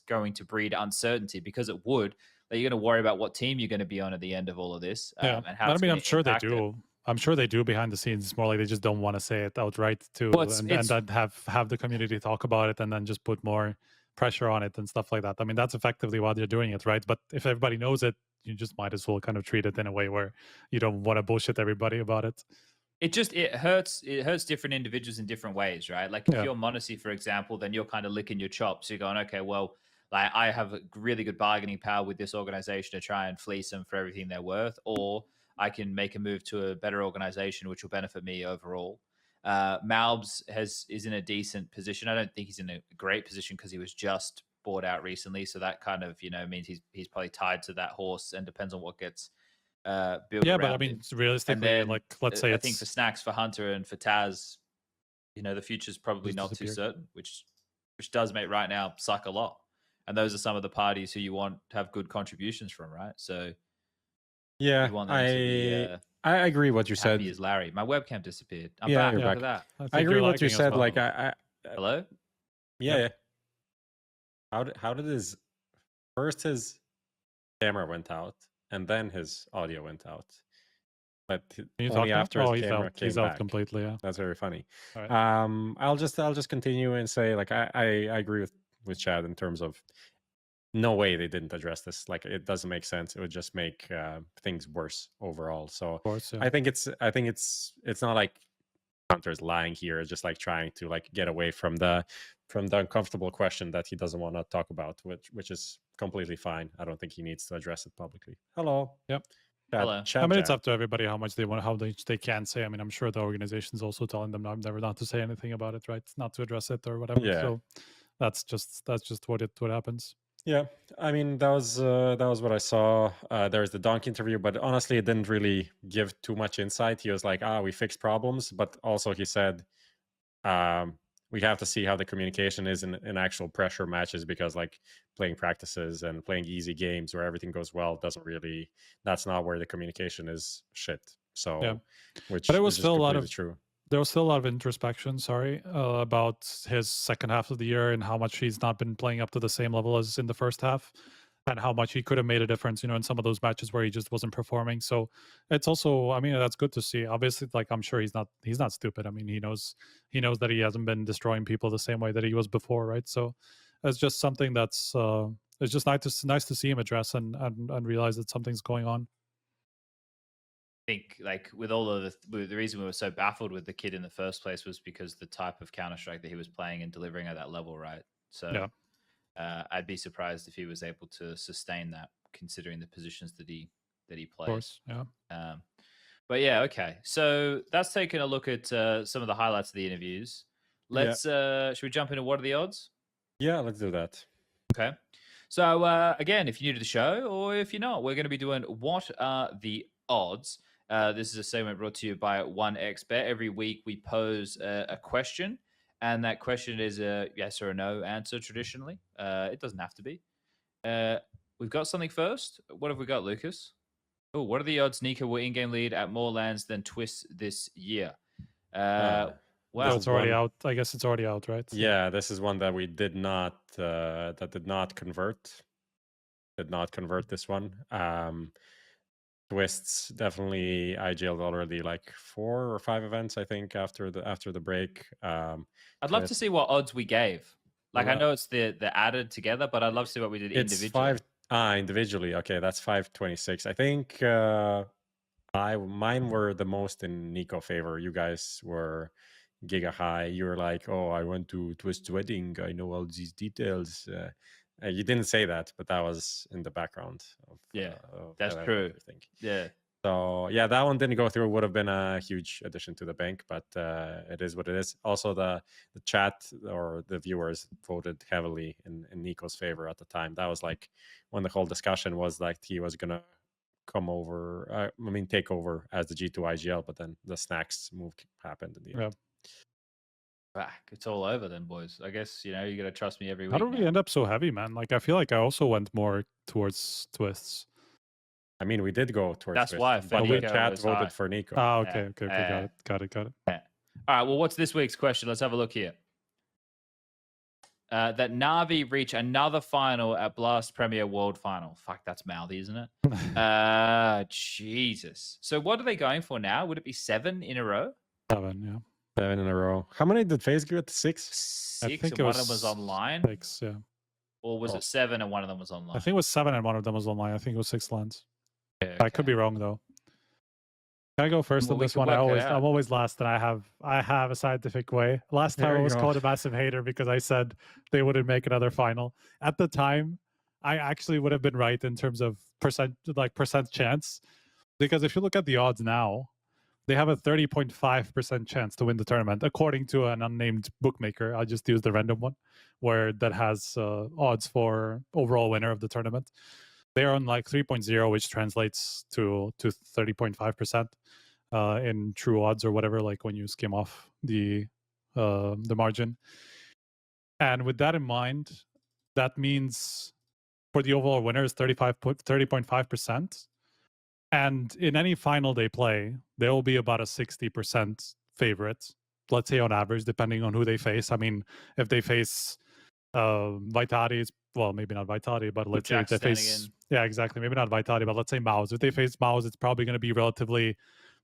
going to breed uncertainty, because it would. That you're going to worry about what team you're going to be on at the end of all of this. And how I mean, I'm sure they do. I'm sure they do behind the scenes. It's more like they just don't want to say it outright too, and then have the community talk about it, and then just put more pressure on it and stuff like that. I mean, that's effectively why they're doing it, right? But if everybody knows it, you just might as well kind of treat it in a way where you don't want to bullshit everybody about it. It hurts different individuals in different ways, right? Like if you're Monacy, for example, then you're kind of licking your chops. You're going, okay, well, like I have a really good bargaining power with this organization to try and fleece them for everything they're worth, or I can make a move to a better organization, which will benefit me overall. Malbs is in a decent position. I don't think he's in a great position because he was just bought out recently. So that kind of, you know, means he's probably tied to that horse, and depends on what gets built. Yeah, but I mean, realistically, then, like let's say I think for Snacks, for Hunter, and for Taz, you know, the future's probably not too certain, which does make right now suck a lot. And those are some of the parties who you want to have good contributions from, right? So yeah, you want them to be, I agree what you said. As Larry, my webcam disappeared. I'm back. Look at that. I agree what you said. Well. Like hello. Yeah. How did his camera went out and then his audio went out, but only after his camera came he's back. Out completely. Yeah, that's very funny. Right. I'll just continue and say, like, I agree with Chad in terms of no way they didn't address this. Like, it doesn't make sense. It would just make things worse overall. So of course, yeah. I think it's not like Hunter's lying here. It's just like trying to like get away from the uncomfortable question that he doesn't want to talk about, which is completely fine. I don't think he needs to address it publicly. Hello. Yep. Hello. I mean, it's up to everybody how much they want, how they can say. I mean, I'm sure the organization's also telling them never not to say anything about it, right? Not to address it or whatever. Yeah. So that's just what happens. Yeah, I mean, that was what I saw. There's the donk interview, but honestly, it didn't really give too much insight. He was like, we fixed problems, but also he said, we have to see how the communication is in actual pressure matches, because like playing practices and playing easy games where everything goes well that's not where the communication is shit. So, yeah. But it was still a lot of true. There was still a lot of introspection, about his second half of the year and how much he's not been playing up to the same level as in the first half, and how much he could have made a difference, in some of those matches where he just wasn't performing. So it's also, I mean, that's good to see. Obviously, like, I'm sure he's not stupid. I mean, he knows that he hasn't been destroying people the same way that he was before, right? So it's just something that's it's just nice to see him address and realize that something's going on. I think, like, with all of the reason we were so baffled with the kid in the first place was because the type of Counter-Strike that he was playing and delivering at that level, right? So yeah. I'd be surprised if he was able to sustain that, considering the positions that he plays. Of course, yeah. But yeah, okay. So that's taking a look at some of the highlights of the interviews. Let's should we jump into what are the odds? Yeah, let's do that. Okay. So again, if you're new to the show, or if you're not, we're going to be doing what are the odds. This is a segment brought to you by 1xBet. Every week we pose a question, and that question is a yes or a no answer traditionally. It doesn't have to be. We've got something first. What have we got, Lucas? Oh, what are the odds NiKo will in-game lead at more lands than Twist this year? Wow. Well, it's already one- out. I guess it's already out, right? So- Yeah, this is one that we did not did not convert. Did not convert this one. Twists definitely. I jailed already like 4 or 5 events, I think, after the break. I'd love to see what odds we gave. Like, I know it's the added together, but I'd love to see what we did individually. It's 5 individually. Okay, that's 526. I think mine were the most in NiKo favor. You guys were giga high. You were like, oh, I went to Twist's wedding. I know all these details. You didn't say that, but that was in the background. That's true. I think. Yeah. So yeah, that one didn't go through. Would have been a huge addition to the bank, but it is what it is. Also, the chat or the viewers voted heavily in NiKo's favor at the time. That was like when the whole discussion was like he was gonna come over. Take over as the G2 IGL, but then the snacks move happened in the end. Back. It's all over then, boys. I guess, you got to trust me every week. How did we end up so heavy, man? Like, I feel like I also went more towards Twists. I mean, we did go towards That's Twist, why but the NiKo chat was voted high. for NiKo. Oh, okay. Got it. All right. Well, what's this week's question? Let's have a look here. That NAVI reach another final at Blast Premier World Final. Fuck, that's mouthy, isn't it? Jesus. So what are they going for now? Would it be 7 in a row? 7, yeah. 7 in a row. How many did FaZe get? 6? 6, think and it one of was them was online? 6, yeah. Or was it 7 and one of them was online? I think it was 7 and one of them was online. I think it was 6 lands. Okay, I could be wrong though. Can I go first Well, on we this could one? work it out. I'm always last, and I have a scientific way. Last time There I you was go. called a massive hater because I said they wouldn't make another final. At the time, I actually would have been right in terms of percent chance, because if you look at the odds now, they have a 30.5% chance to win the tournament, according to an unnamed bookmaker. I just used the random one, where that has odds for overall winner of the tournament. They're on like 3.0, which translates to 30.5% in true odds or whatever, like when you skim off the margin. And with that in mind, that means for the overall winner is 30.5%. And in any final they play, there will be about a 60% favorite, let's say on average, depending on who they face. I mean, if they face Vitality, it's, well, maybe not Vitality, but let's say if they face... Yeah, exactly. Maybe not Vitality, but let's say MOUZ. If they face MOUZ, it's probably going to be relatively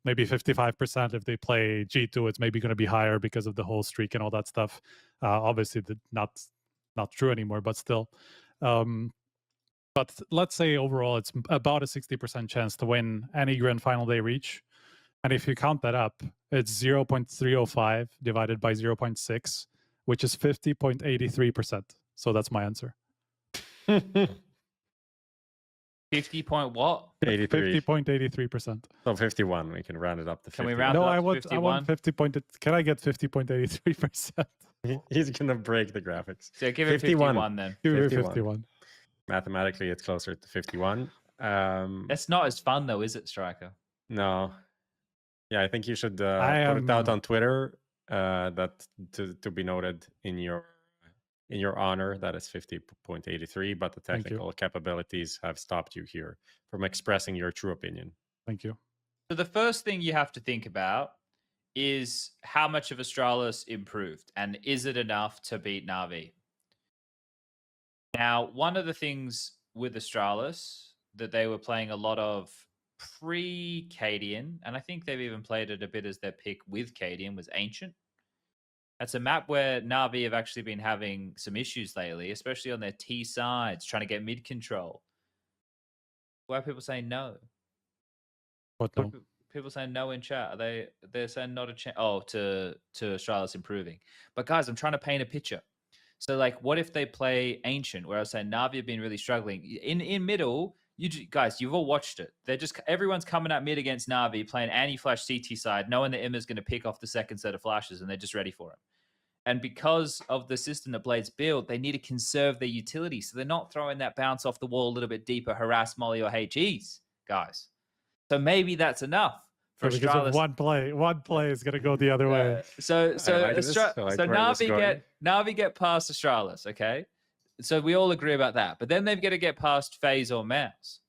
maybe 55%. If they play G2, it's maybe going to be higher because of the whole streak and all that stuff. Obviously, not true anymore, but still. But let's say overall, it's about a 60% chance to win any grand final they reach. And if you count that up, it's 0.305 divided by 0.6, which is 50.83%. So that's my answer. 50 point what? 83. 50.83%. So 51. We can round it up to 50. Can we round No, it up I to want 51? 50 point. Can I get 50.83%? He's gonna break the graphics. So give it 51 then. Give me 51. 51. Mathematically, it's closer to 51. That's not as fun though, is it, Striker? No. Yeah, I think you should put I it out on Twitter. That to be noted in your honor. That is 50.83. But the Thank you. technical capabilities have stopped you here from expressing your true opinion. Thank you. So the first thing you have to think about is how much of Astralis improved, and is it enough to beat NAVI? Now, one of the things with Astralis that they were playing a lot of pre-cadiaN, and I think they've even played it a bit as their pick with cadiaN, was Ancient. That's a map where NAVI have actually been having some issues lately, especially on their T sides, trying to get mid control. Why are people saying no? What no? People saying no in chat. They're saying not a chance. Oh, to Astralis improving. But guys, I'm trying to paint a picture. So like, what if they play Ancient, where I was saying Navi have been really struggling in middle? Guys, you've all watched it. Everyone's coming at mid against Navi, playing anti-flash CT side, knowing that Emma's going to pick off the second set of flashes, and they're just ready for it. And because of the system that Blades build, they need to conserve their utility, so they're not throwing that bounce off the wall a little bit deeper, harass Molly or HEs, guys. So maybe that's enough for Because of Astralis. one play is going to go the other way. So Navi Navi get past Astralis, okay? So we all agree about that. But then they've got to get past FaZe or MOUZ.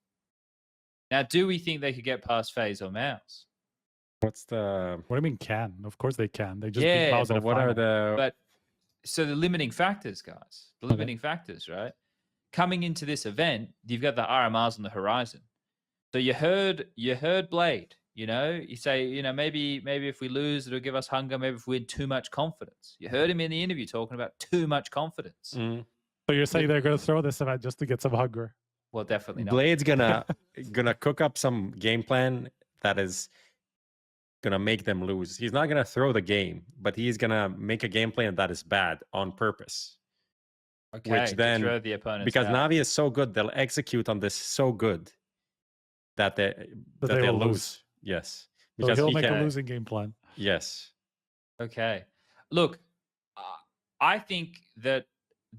Now, do we think they could get past FaZe or Mouse? What's the? What do you mean can? Of course they can. They just beat Yeah, Mouse in But a what are final. the? But so the limiting factors, guys. The limiting factors, right? Coming into this event, you've got the RMRs on the horizon. So you heard Blade. You know, you say, you know, maybe if we lose, it'll give us hunger. Maybe if we had too much confidence. You heard him in the interview talking about too much confidence. Mm. So you're saying they're going to throw this event just to get some hunger? Well, definitely not. Blade's gonna cook up some game plan that is gonna make them lose. He's not gonna throw the game, but he's gonna make a game plan that is bad on purpose. Okay, Which then, throw the opponents because out. Navi is so good, they'll execute on this so good that they'll lose. Yes, So because he'll he make can. a losing game plan. Yes, Okay. Look, I think that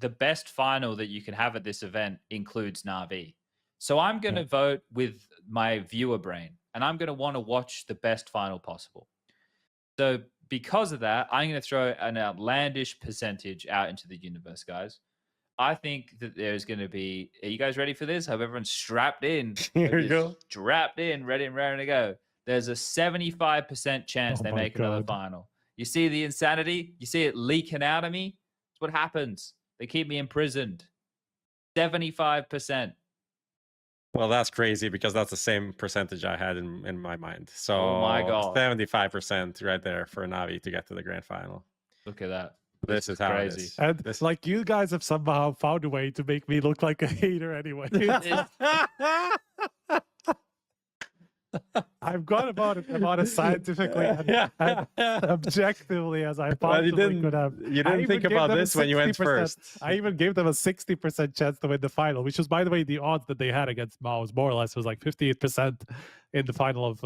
the best final that you can have at this event includes NAVI. So I'm going to vote with my viewer brain, and I'm going to want to watch the best final possible. So because of that, I'm going to throw an outlandish percentage out into the universe, guys. I think that there's going to be... Are you guys ready for this? Hope everyone's strapped in. Here we go. Strapped in, ready and raring to go. There's a 75% chance Oh they my make another God. final. You see the insanity? You see it leaking out of me? That's what happens. They keep me imprisoned. 75%. well, that's crazy because that's the same percentage I had in my mind. So, Oh my God. 75% right there for Navi to get to the grand final. Look at that. This is how crazy. it is. And This- like you guys have somehow found a way to make me look like a hater anyway. I've gone about it as scientifically and objectively as I Well, possibly could have. you I didn't even think gave about them a this when you went 60%. first. I even gave them a 60% chance to win the final, which was, by the way, the odds that they had against Mao's more or less was like 58% in the final of.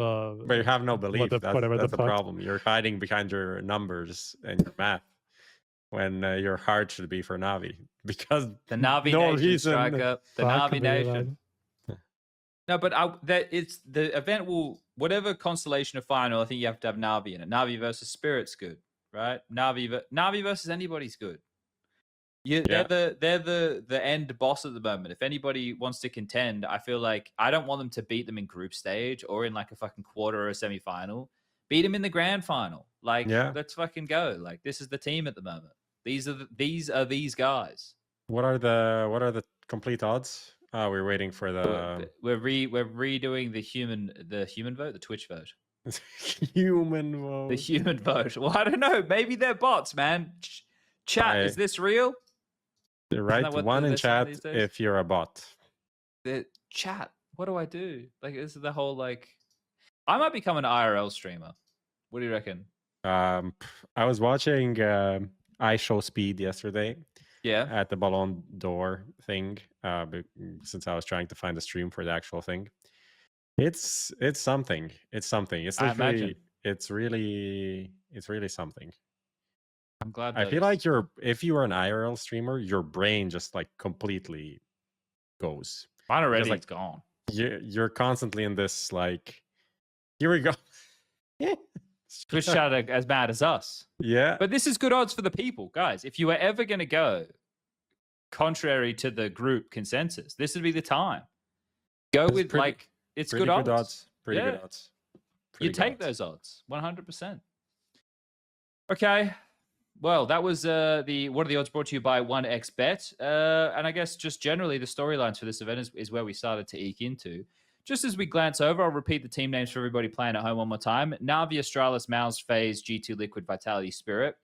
But you have no belief. the- That's, whatever that's the the fuck. problem. You're hiding behind your numbers and your math when your heart should be for Navi. Because The Navi no Nation reason- strike up. The Fuck Navi me, Nation. man. No, but it's the event will, whatever constellation of final, I think you have to have Navi in it. Navi versus Spirit's good, right? Navi versus anybody's good. They're the end boss at the moment. If anybody wants to contend, I feel like I don't want them to beat them in group stage or in like a fucking quarter or a semi-final. Beat them in the grand final. Like, let's fucking go. Like, this is the team at the moment. These are these guys. what are the complete odds? We're waiting for the We're redoing the human vote, the Twitch vote. human vote. The human vote. Well, I don't know. Maybe they're bots, man. Chat, is this real? Right, what one in they're saying chat these days? if you're a bot. The chat. What do I do? Like, this is the whole like. I might become an IRL streamer. What do you reckon? I was watching I Show Speed yesterday. Yeah. At the Ballon d'Or thing, since I was trying to find a stream for the actual thing. It's something. It's something. It's I literally, imagine. it's really something. I'm glad. I feel like if you are an IRL streamer, your brain just like completely goes. mine already like- it's gone. You're constantly in this like, here we go. Twitch chat are as bad as us. Yeah. But this is good odds for the people, guys. If you were ever going to go contrary to the group consensus, this would be the time. Go It's with pretty- like it's Pretty good odds. Pretty good Yeah. odds. You Pretty good take odds. those odds, 100%. Okay. Well, that was the What Are the Odds brought to you by 1xBet. And I guess just generally the storylines for this event is where we started to eke into. Just as we glance over, I'll repeat the team names for everybody playing at home one more time. NAVI, Astralis, Mouse, FaZe, G2 Liquid, Vitality, Spirit.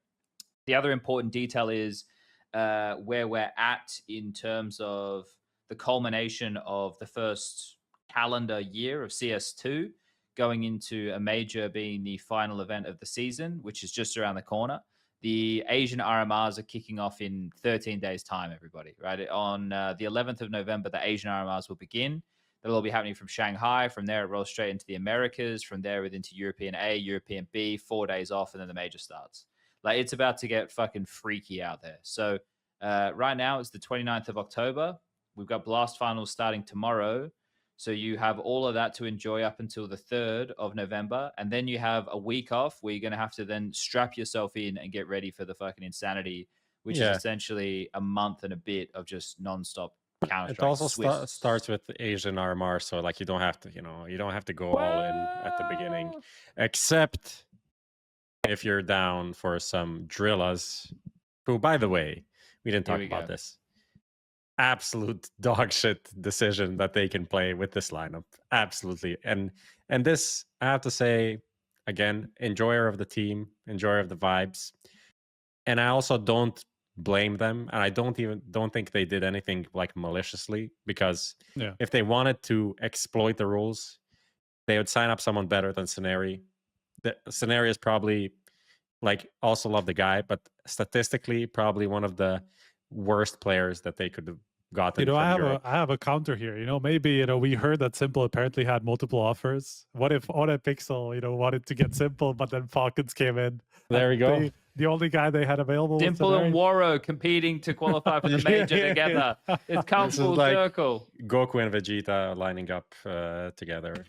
The other important detail is where we're at in terms of the culmination of the first calendar year of CS2, going into a major being the final event of the season, which is just around the corner. The Asian RMRs are kicking off in 13 days' time, everybody, right? On the 11th of November, the Asian RMRs will begin. That'll all be happening from Shanghai. From there, it rolls straight into the Americas. From there, into European A, European B, 4 days off, and then the major starts. Like, it's about to get fucking freaky out there. So right now, it's the 29th of October. We've got Blast Finals starting tomorrow. So you have all of that to enjoy up until the 3rd of November. And then you have a week off where you're going to have to then strap yourself in and get ready for the fucking insanity, which is essentially a month and a bit of just nonstop It also starts with Asian RMR, so like you don't have to, you don't have to go all in at the beginning, except if you're down for some DRILLAS, who, by the way, we didn't talk about this. Absolute dog shit decision that they can play with this lineup. Absolutely. And this, I have to say, again, enjoyer of the team, enjoyer of the vibes. And I also don't blame them, and I don't think they did anything like maliciously, because if they wanted to exploit the rules, they would sign up someone better than s1mple. The s1mple is probably, like, also love the guy, but statistically probably one of the worst players that they could have gotten. I have a counter here. Maybe we heard that s1mple apparently had multiple offers. What if Pixel wanted to get s1mple, but then Falcons came in? There we go. The only guy they had available was s1mple and WATO competing to qualify for the major together. It's come full circle. Goku and Vegeta lining up together,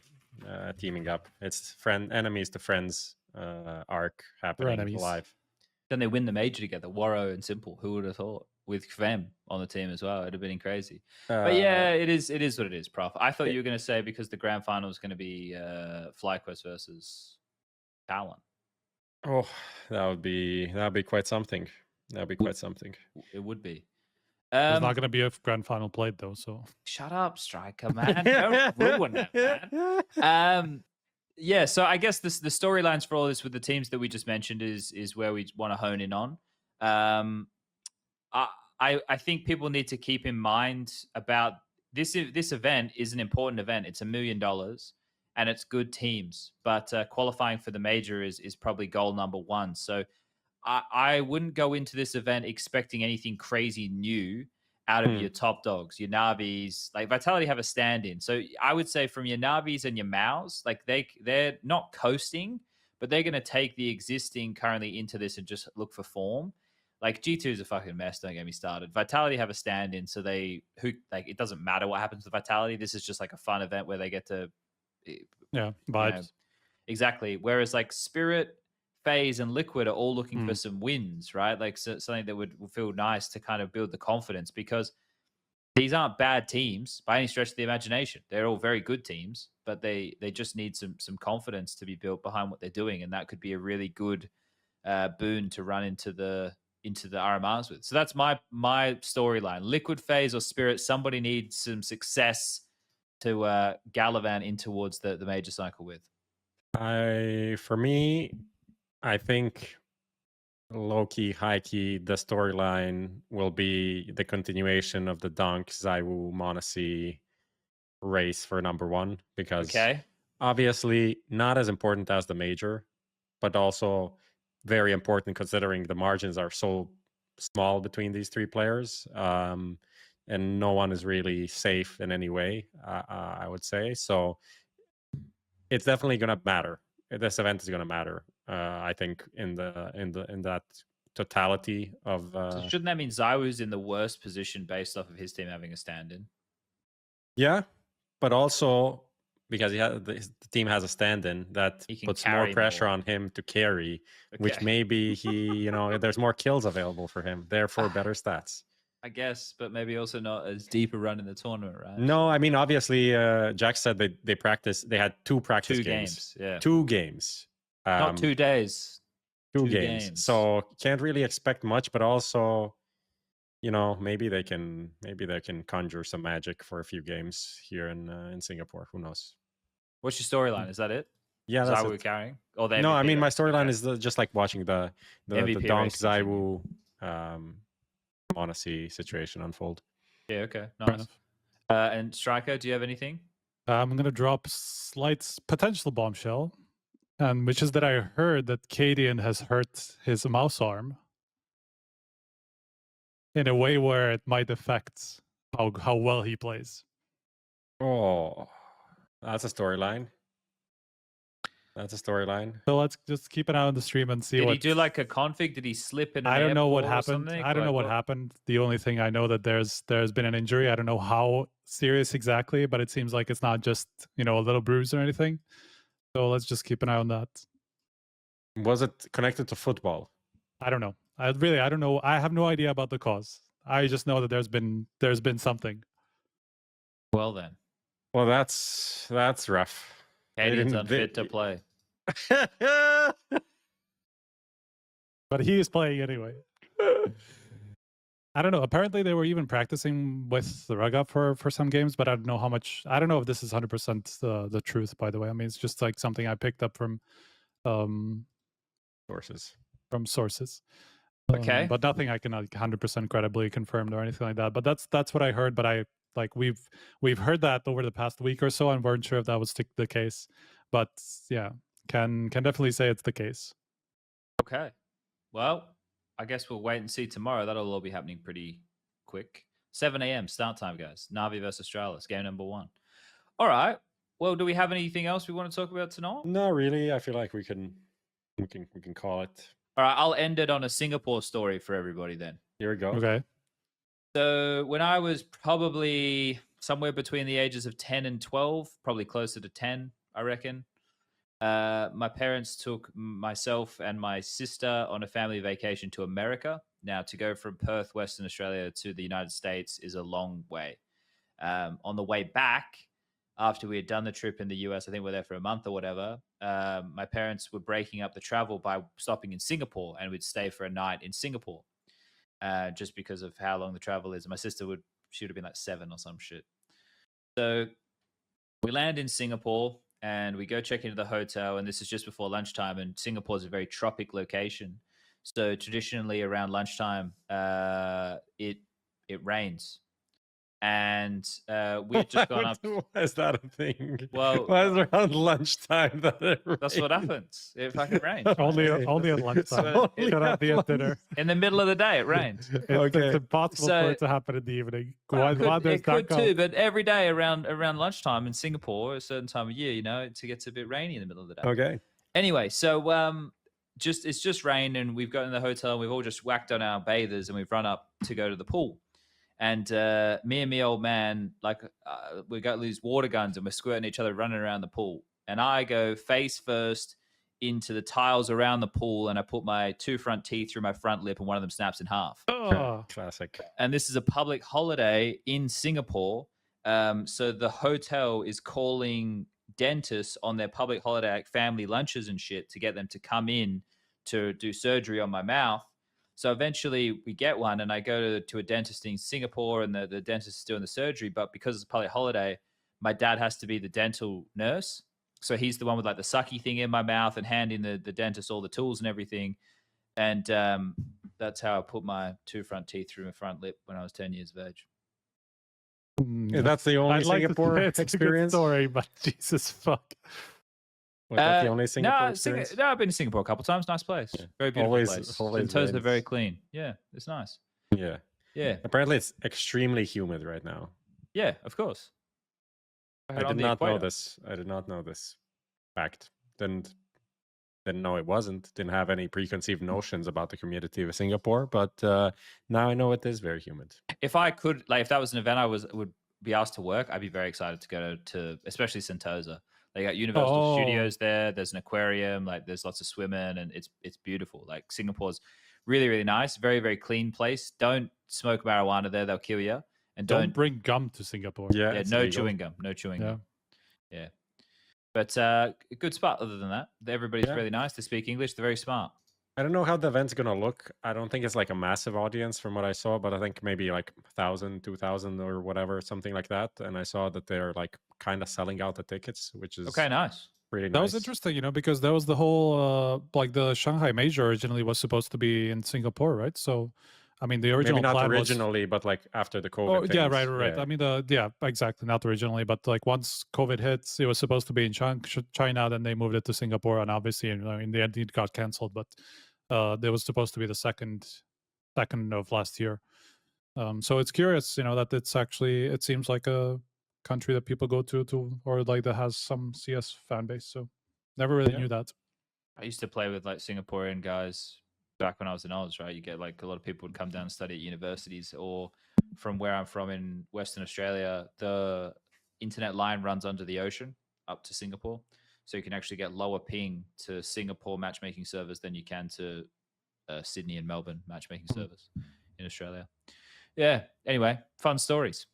teaming up. It's enemies to friends arc happening live. Then they win the major together. WATO and s1mple. Who would have thought? With Kvem on the team as well, it'd have been crazy. But yeah, it is what it is, Prof. I thought you were going to say because the grand final is going to be FlyQuest versus Talon. Oh, that would be quite something. That would be quite something. It would be. There's not going to be a grand final played though, so shut up, Striker, man. Don't ruin it, man. Yeah, so I guess the storylines for all this with the teams that we just mentioned is where we want to hone in on. I think people need to keep in mind about this event is an important event. It's $1 million and it's good teams, but qualifying for the major is probably goal number one. So I wouldn't go into this event expecting anything crazy new out of your top dogs, your NAVIs. Like Vitality have a stand-in. So I would say from your NAVIs and your MAUs, like they're not coasting, but they're going to take the existing currently into this and just look for form. Like G2 is a fucking mess. Don't get me started. Vitality have a stand-in, so it doesn't matter what happens to Vitality. This is just like a fun event where they get to, vibes. Exactly. Whereas like Spirit, FaZe, and Liquid are all looking for some wins, right? Like something that would feel nice to kind of build the confidence, because these aren't bad teams by any stretch of the imagination. They're all very good teams, but they just need some confidence to be built behind what they're doing, and that could be a really good boon to run into the RMRs with. So that's my storyline. Liquid, FaZe, or Spirit, somebody needs some success to gallivant in towards the major cycle with. For me, I think low-key, high-key, the storyline will be the continuation of the donk, ZywOo, m0NESY race for number one, because obviously not as important as the major, but also very important considering the margins are so small between these three players, and no one is really safe in any way, I would say. So it's definitely going to matter. This event is going to matter, I think, in that totality of. So shouldn't that mean ZywOo's in the worst position based off of his team having a stand-in? Yeah, but also because the team has a stand-in that puts more pressure on him to carry, which maybe he, there's more kills available for him, therefore better stats. I guess, but maybe also not as deep a run in the tournament, right? No, I mean, obviously, Jack said they practiced. They had two games. Yeah, 2 games. Not 2 days. 2 games. So can't really expect much, but also, maybe they can conjure some magic for a few games here in Singapore. Who knows? What's your storyline? Is that it? Yeah, that's ZywOo carrying. Or no, I mean my storyline is just like watching the donk, ZywOo, m0NESY situation unfold. Yeah. Okay. Nice. And Striker, do you have anything? I'm gonna drop slight potential bombshell, which is that I heard that cadiaN has hurt his mouse arm in a way where it might affect how well he plays. Oh, that's a storyline. So let's just keep an eye on the stream and see. Did he do like a config? Did he slip in? I don't know what happened. I don't know what happened. The only thing I know that there's been an injury. I don't know how serious exactly, but it seems like it's not just a little bruise or anything. So let's just keep an eye on that. Was it connected to football? I don't know. I don't know. I have no idea about the cause. I just know that there's been something. Well then, Well, that's rough. cadiaN's unfit to play. But he is playing anyway. I don't know. Apparently, they were even practicing with the rug up for some games, but I don't know how much. I don't know if this is 100% the truth. By the way, I mean it's just like something I picked up from sources. Okay, but nothing I can like 100% credibly confirmed or anything like that. But that's what I heard. But I like we've heard that over the past week or so, and weren't sure if that was the case. But yeah, can definitely say it's the case. okay. Well, I guess we'll wait and see tomorrow. That'll all be happening pretty quick. 7 a.m. start time, guys. NAVI versus DRILLAS, game number 1. All right. Well, do we have anything else we want to talk about tonight? No, really. I feel like we can call it. All right. I'll end it on a Singapore story for everybody then. Here we go. Okay. So when I was probably somewhere between the ages of 10 and 12, probably closer to 10, I reckon. My parents took myself and my sister on a family vacation to America. Now, to go from Perth, Western Australia to the United States is a long way. On the way back, after we had done the trip in the US, I think we were there for a month or whatever, my parents were breaking up the travel by stopping in Singapore, and we'd stay for a night in Singapore just because of how long the travel is. My sister she would have been like 7 or some shit. So we land in Singapore, and we go check into the hotel, and this is just before lunchtime, and Singapore is a very tropic location. So traditionally around lunchtime, it rains. And we had just gone up. Why is that a thing? Well, why is it around lunchtime that it rains? That's what happens. It fucking rains. only at lunchtime. Cannot be at dinner. In the middle of the day, it rains. It's impossible for it to happen in the evening. It could too, but every day around lunchtime in Singapore, a certain time of year, it gets a bit rainy in the middle of the day. Okay. Anyway, so it's just rain, and we've got in the hotel, and we've all just whacked on our bathers, and we've run up to go to the pool. And me and old man, we got these water guns, and we're squirting each other running around the pool. And I go face first into the tiles around the pool, and I put my 2 front teeth through my front lip, and one of them snaps in half. Oh, classic. And this is a public holiday in Singapore. So the hotel is calling dentists on their public holiday, like family lunches and shit, to get them to come in to do surgery on my mouth. So eventually we get one, and I go to a dentist in Singapore, and the dentist is doing the surgery. But because it's a public holiday, my dad has to be the dental nurse. So he's the one with like the sucky thing in my mouth and handing the dentist all the tools and everything. And that's how I put my 2 front teeth through my front lip when I was 10 years of age. Yeah, that's the only Singapore it's experience. A good story, but Jesus fuck. That's the only Singapore experience? No, I've been to Singapore a couple of times. Nice place. Yeah. Very beautiful place. Sentosa are very clean. Yeah, it's nice. Yeah. Yeah. Apparently it's extremely humid right now. Yeah, of course. I did not know this. I did not know this fact. Didn't know it wasn't. Didn't have any preconceived notions about the humidity of Singapore, but now I know it is very humid. If I could, if that was an event I would be asked to work, I'd be very excited to go to especially Sentosa. They got Universal Studios there. There's an aquarium. There's lots of swimming, and it's beautiful. Singapore's really, really nice. Very, very clean place. Don't smoke marijuana there; they'll kill you. And don't bring gum to Singapore. Yeah, no chewing gum. No chewing gum. Yeah. But a good spot. Other than that, everybody's really nice. They speak English. They're very smart. I don't know how the event's gonna look. I don't think it's a massive audience from what I saw, but I think maybe 1,000, 2,000 or whatever, something like that. And I saw that they're kind of selling out the tickets, which is okay. Nice. Really nice. That was interesting, because that was the whole the Shanghai Major originally was supposed to be in Singapore, right? So, I mean, the original maybe not plan originally, but after the COVID. Oh, yeah, right. Yeah. I mean, exactly, not originally, but once COVID hits, it was supposed to be in China, then they moved it to Singapore, and obviously, in the end, it got canceled. But there was supposed to be the second of last year. So it's curious, that it's actually, it seems like a country that people go to or that has some CS fan base. So never really knew that. I used to play with Singaporean guys back when I was in Oz, right? You get a lot of people would come down and study at universities, or from where I'm from in Western Australia, the internet line runs under the ocean up to Singapore. So you can actually get lower ping to Singapore matchmaking servers than you can to Sydney and Melbourne matchmaking servers in Australia. Yeah. Anyway, fun stories.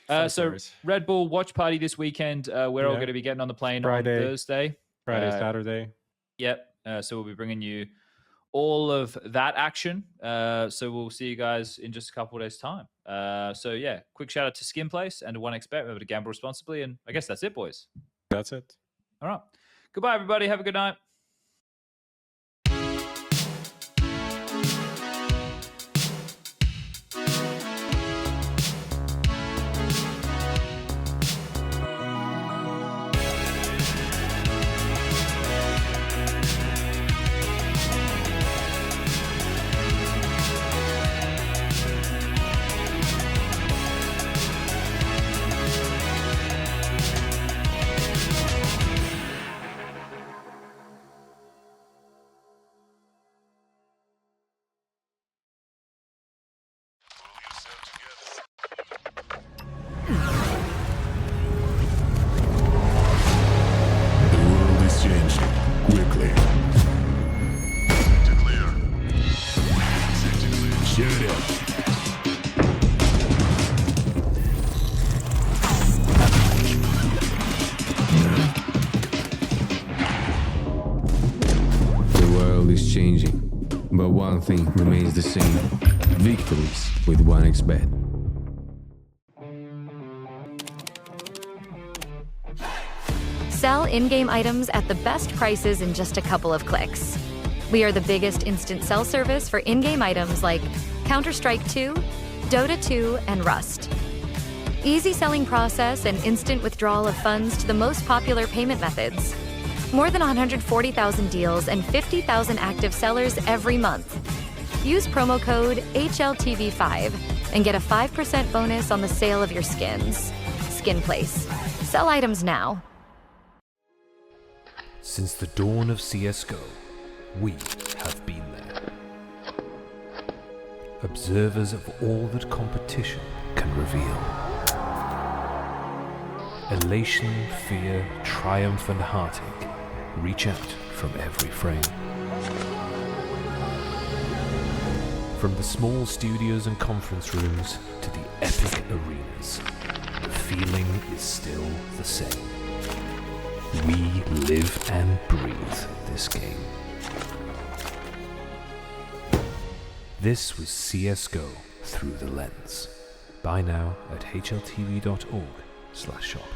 So Red Bull watch party this weekend. We're all going to be getting on the plane Friday. on Thursday. Friday, Saturday. Yep. So we'll be bringing you all of that action. So we'll see you guys in just a couple of days' time. So yeah, quick shout out to SkinPle's and to 1xBet. Remember to gamble responsibly. And I guess that's it, boys. That's it. All right. Goodbye, everybody. Have a good night. The world is changing quickly. Shut up. The world is changing, but one thing remains the same. Victories with 1xBet. Sell in-game items at the best prices in just a couple of clicks. We are the biggest instant sell service for in-game items like Counter-Strike 2, Dota 2, and Rust. Easy selling process and instant withdrawal of funds to the most popular payment methods. More than 140,000 deals and 50,000 active sellers every month. Use promo code HLTV5 and get a 5% bonus on the sale of your skins. SkinPle's. Sell items now. Since the dawn of CSGO, we have been there. Observers of all that competition can reveal. Elation, fear, triumph, and heartache reach out from every frame. From the small studios and conference rooms to the epic arenas, the feeling is still the same. We live and breathe this game. This was CSGO Through the Lens. Buy now at HLTV.org/shop.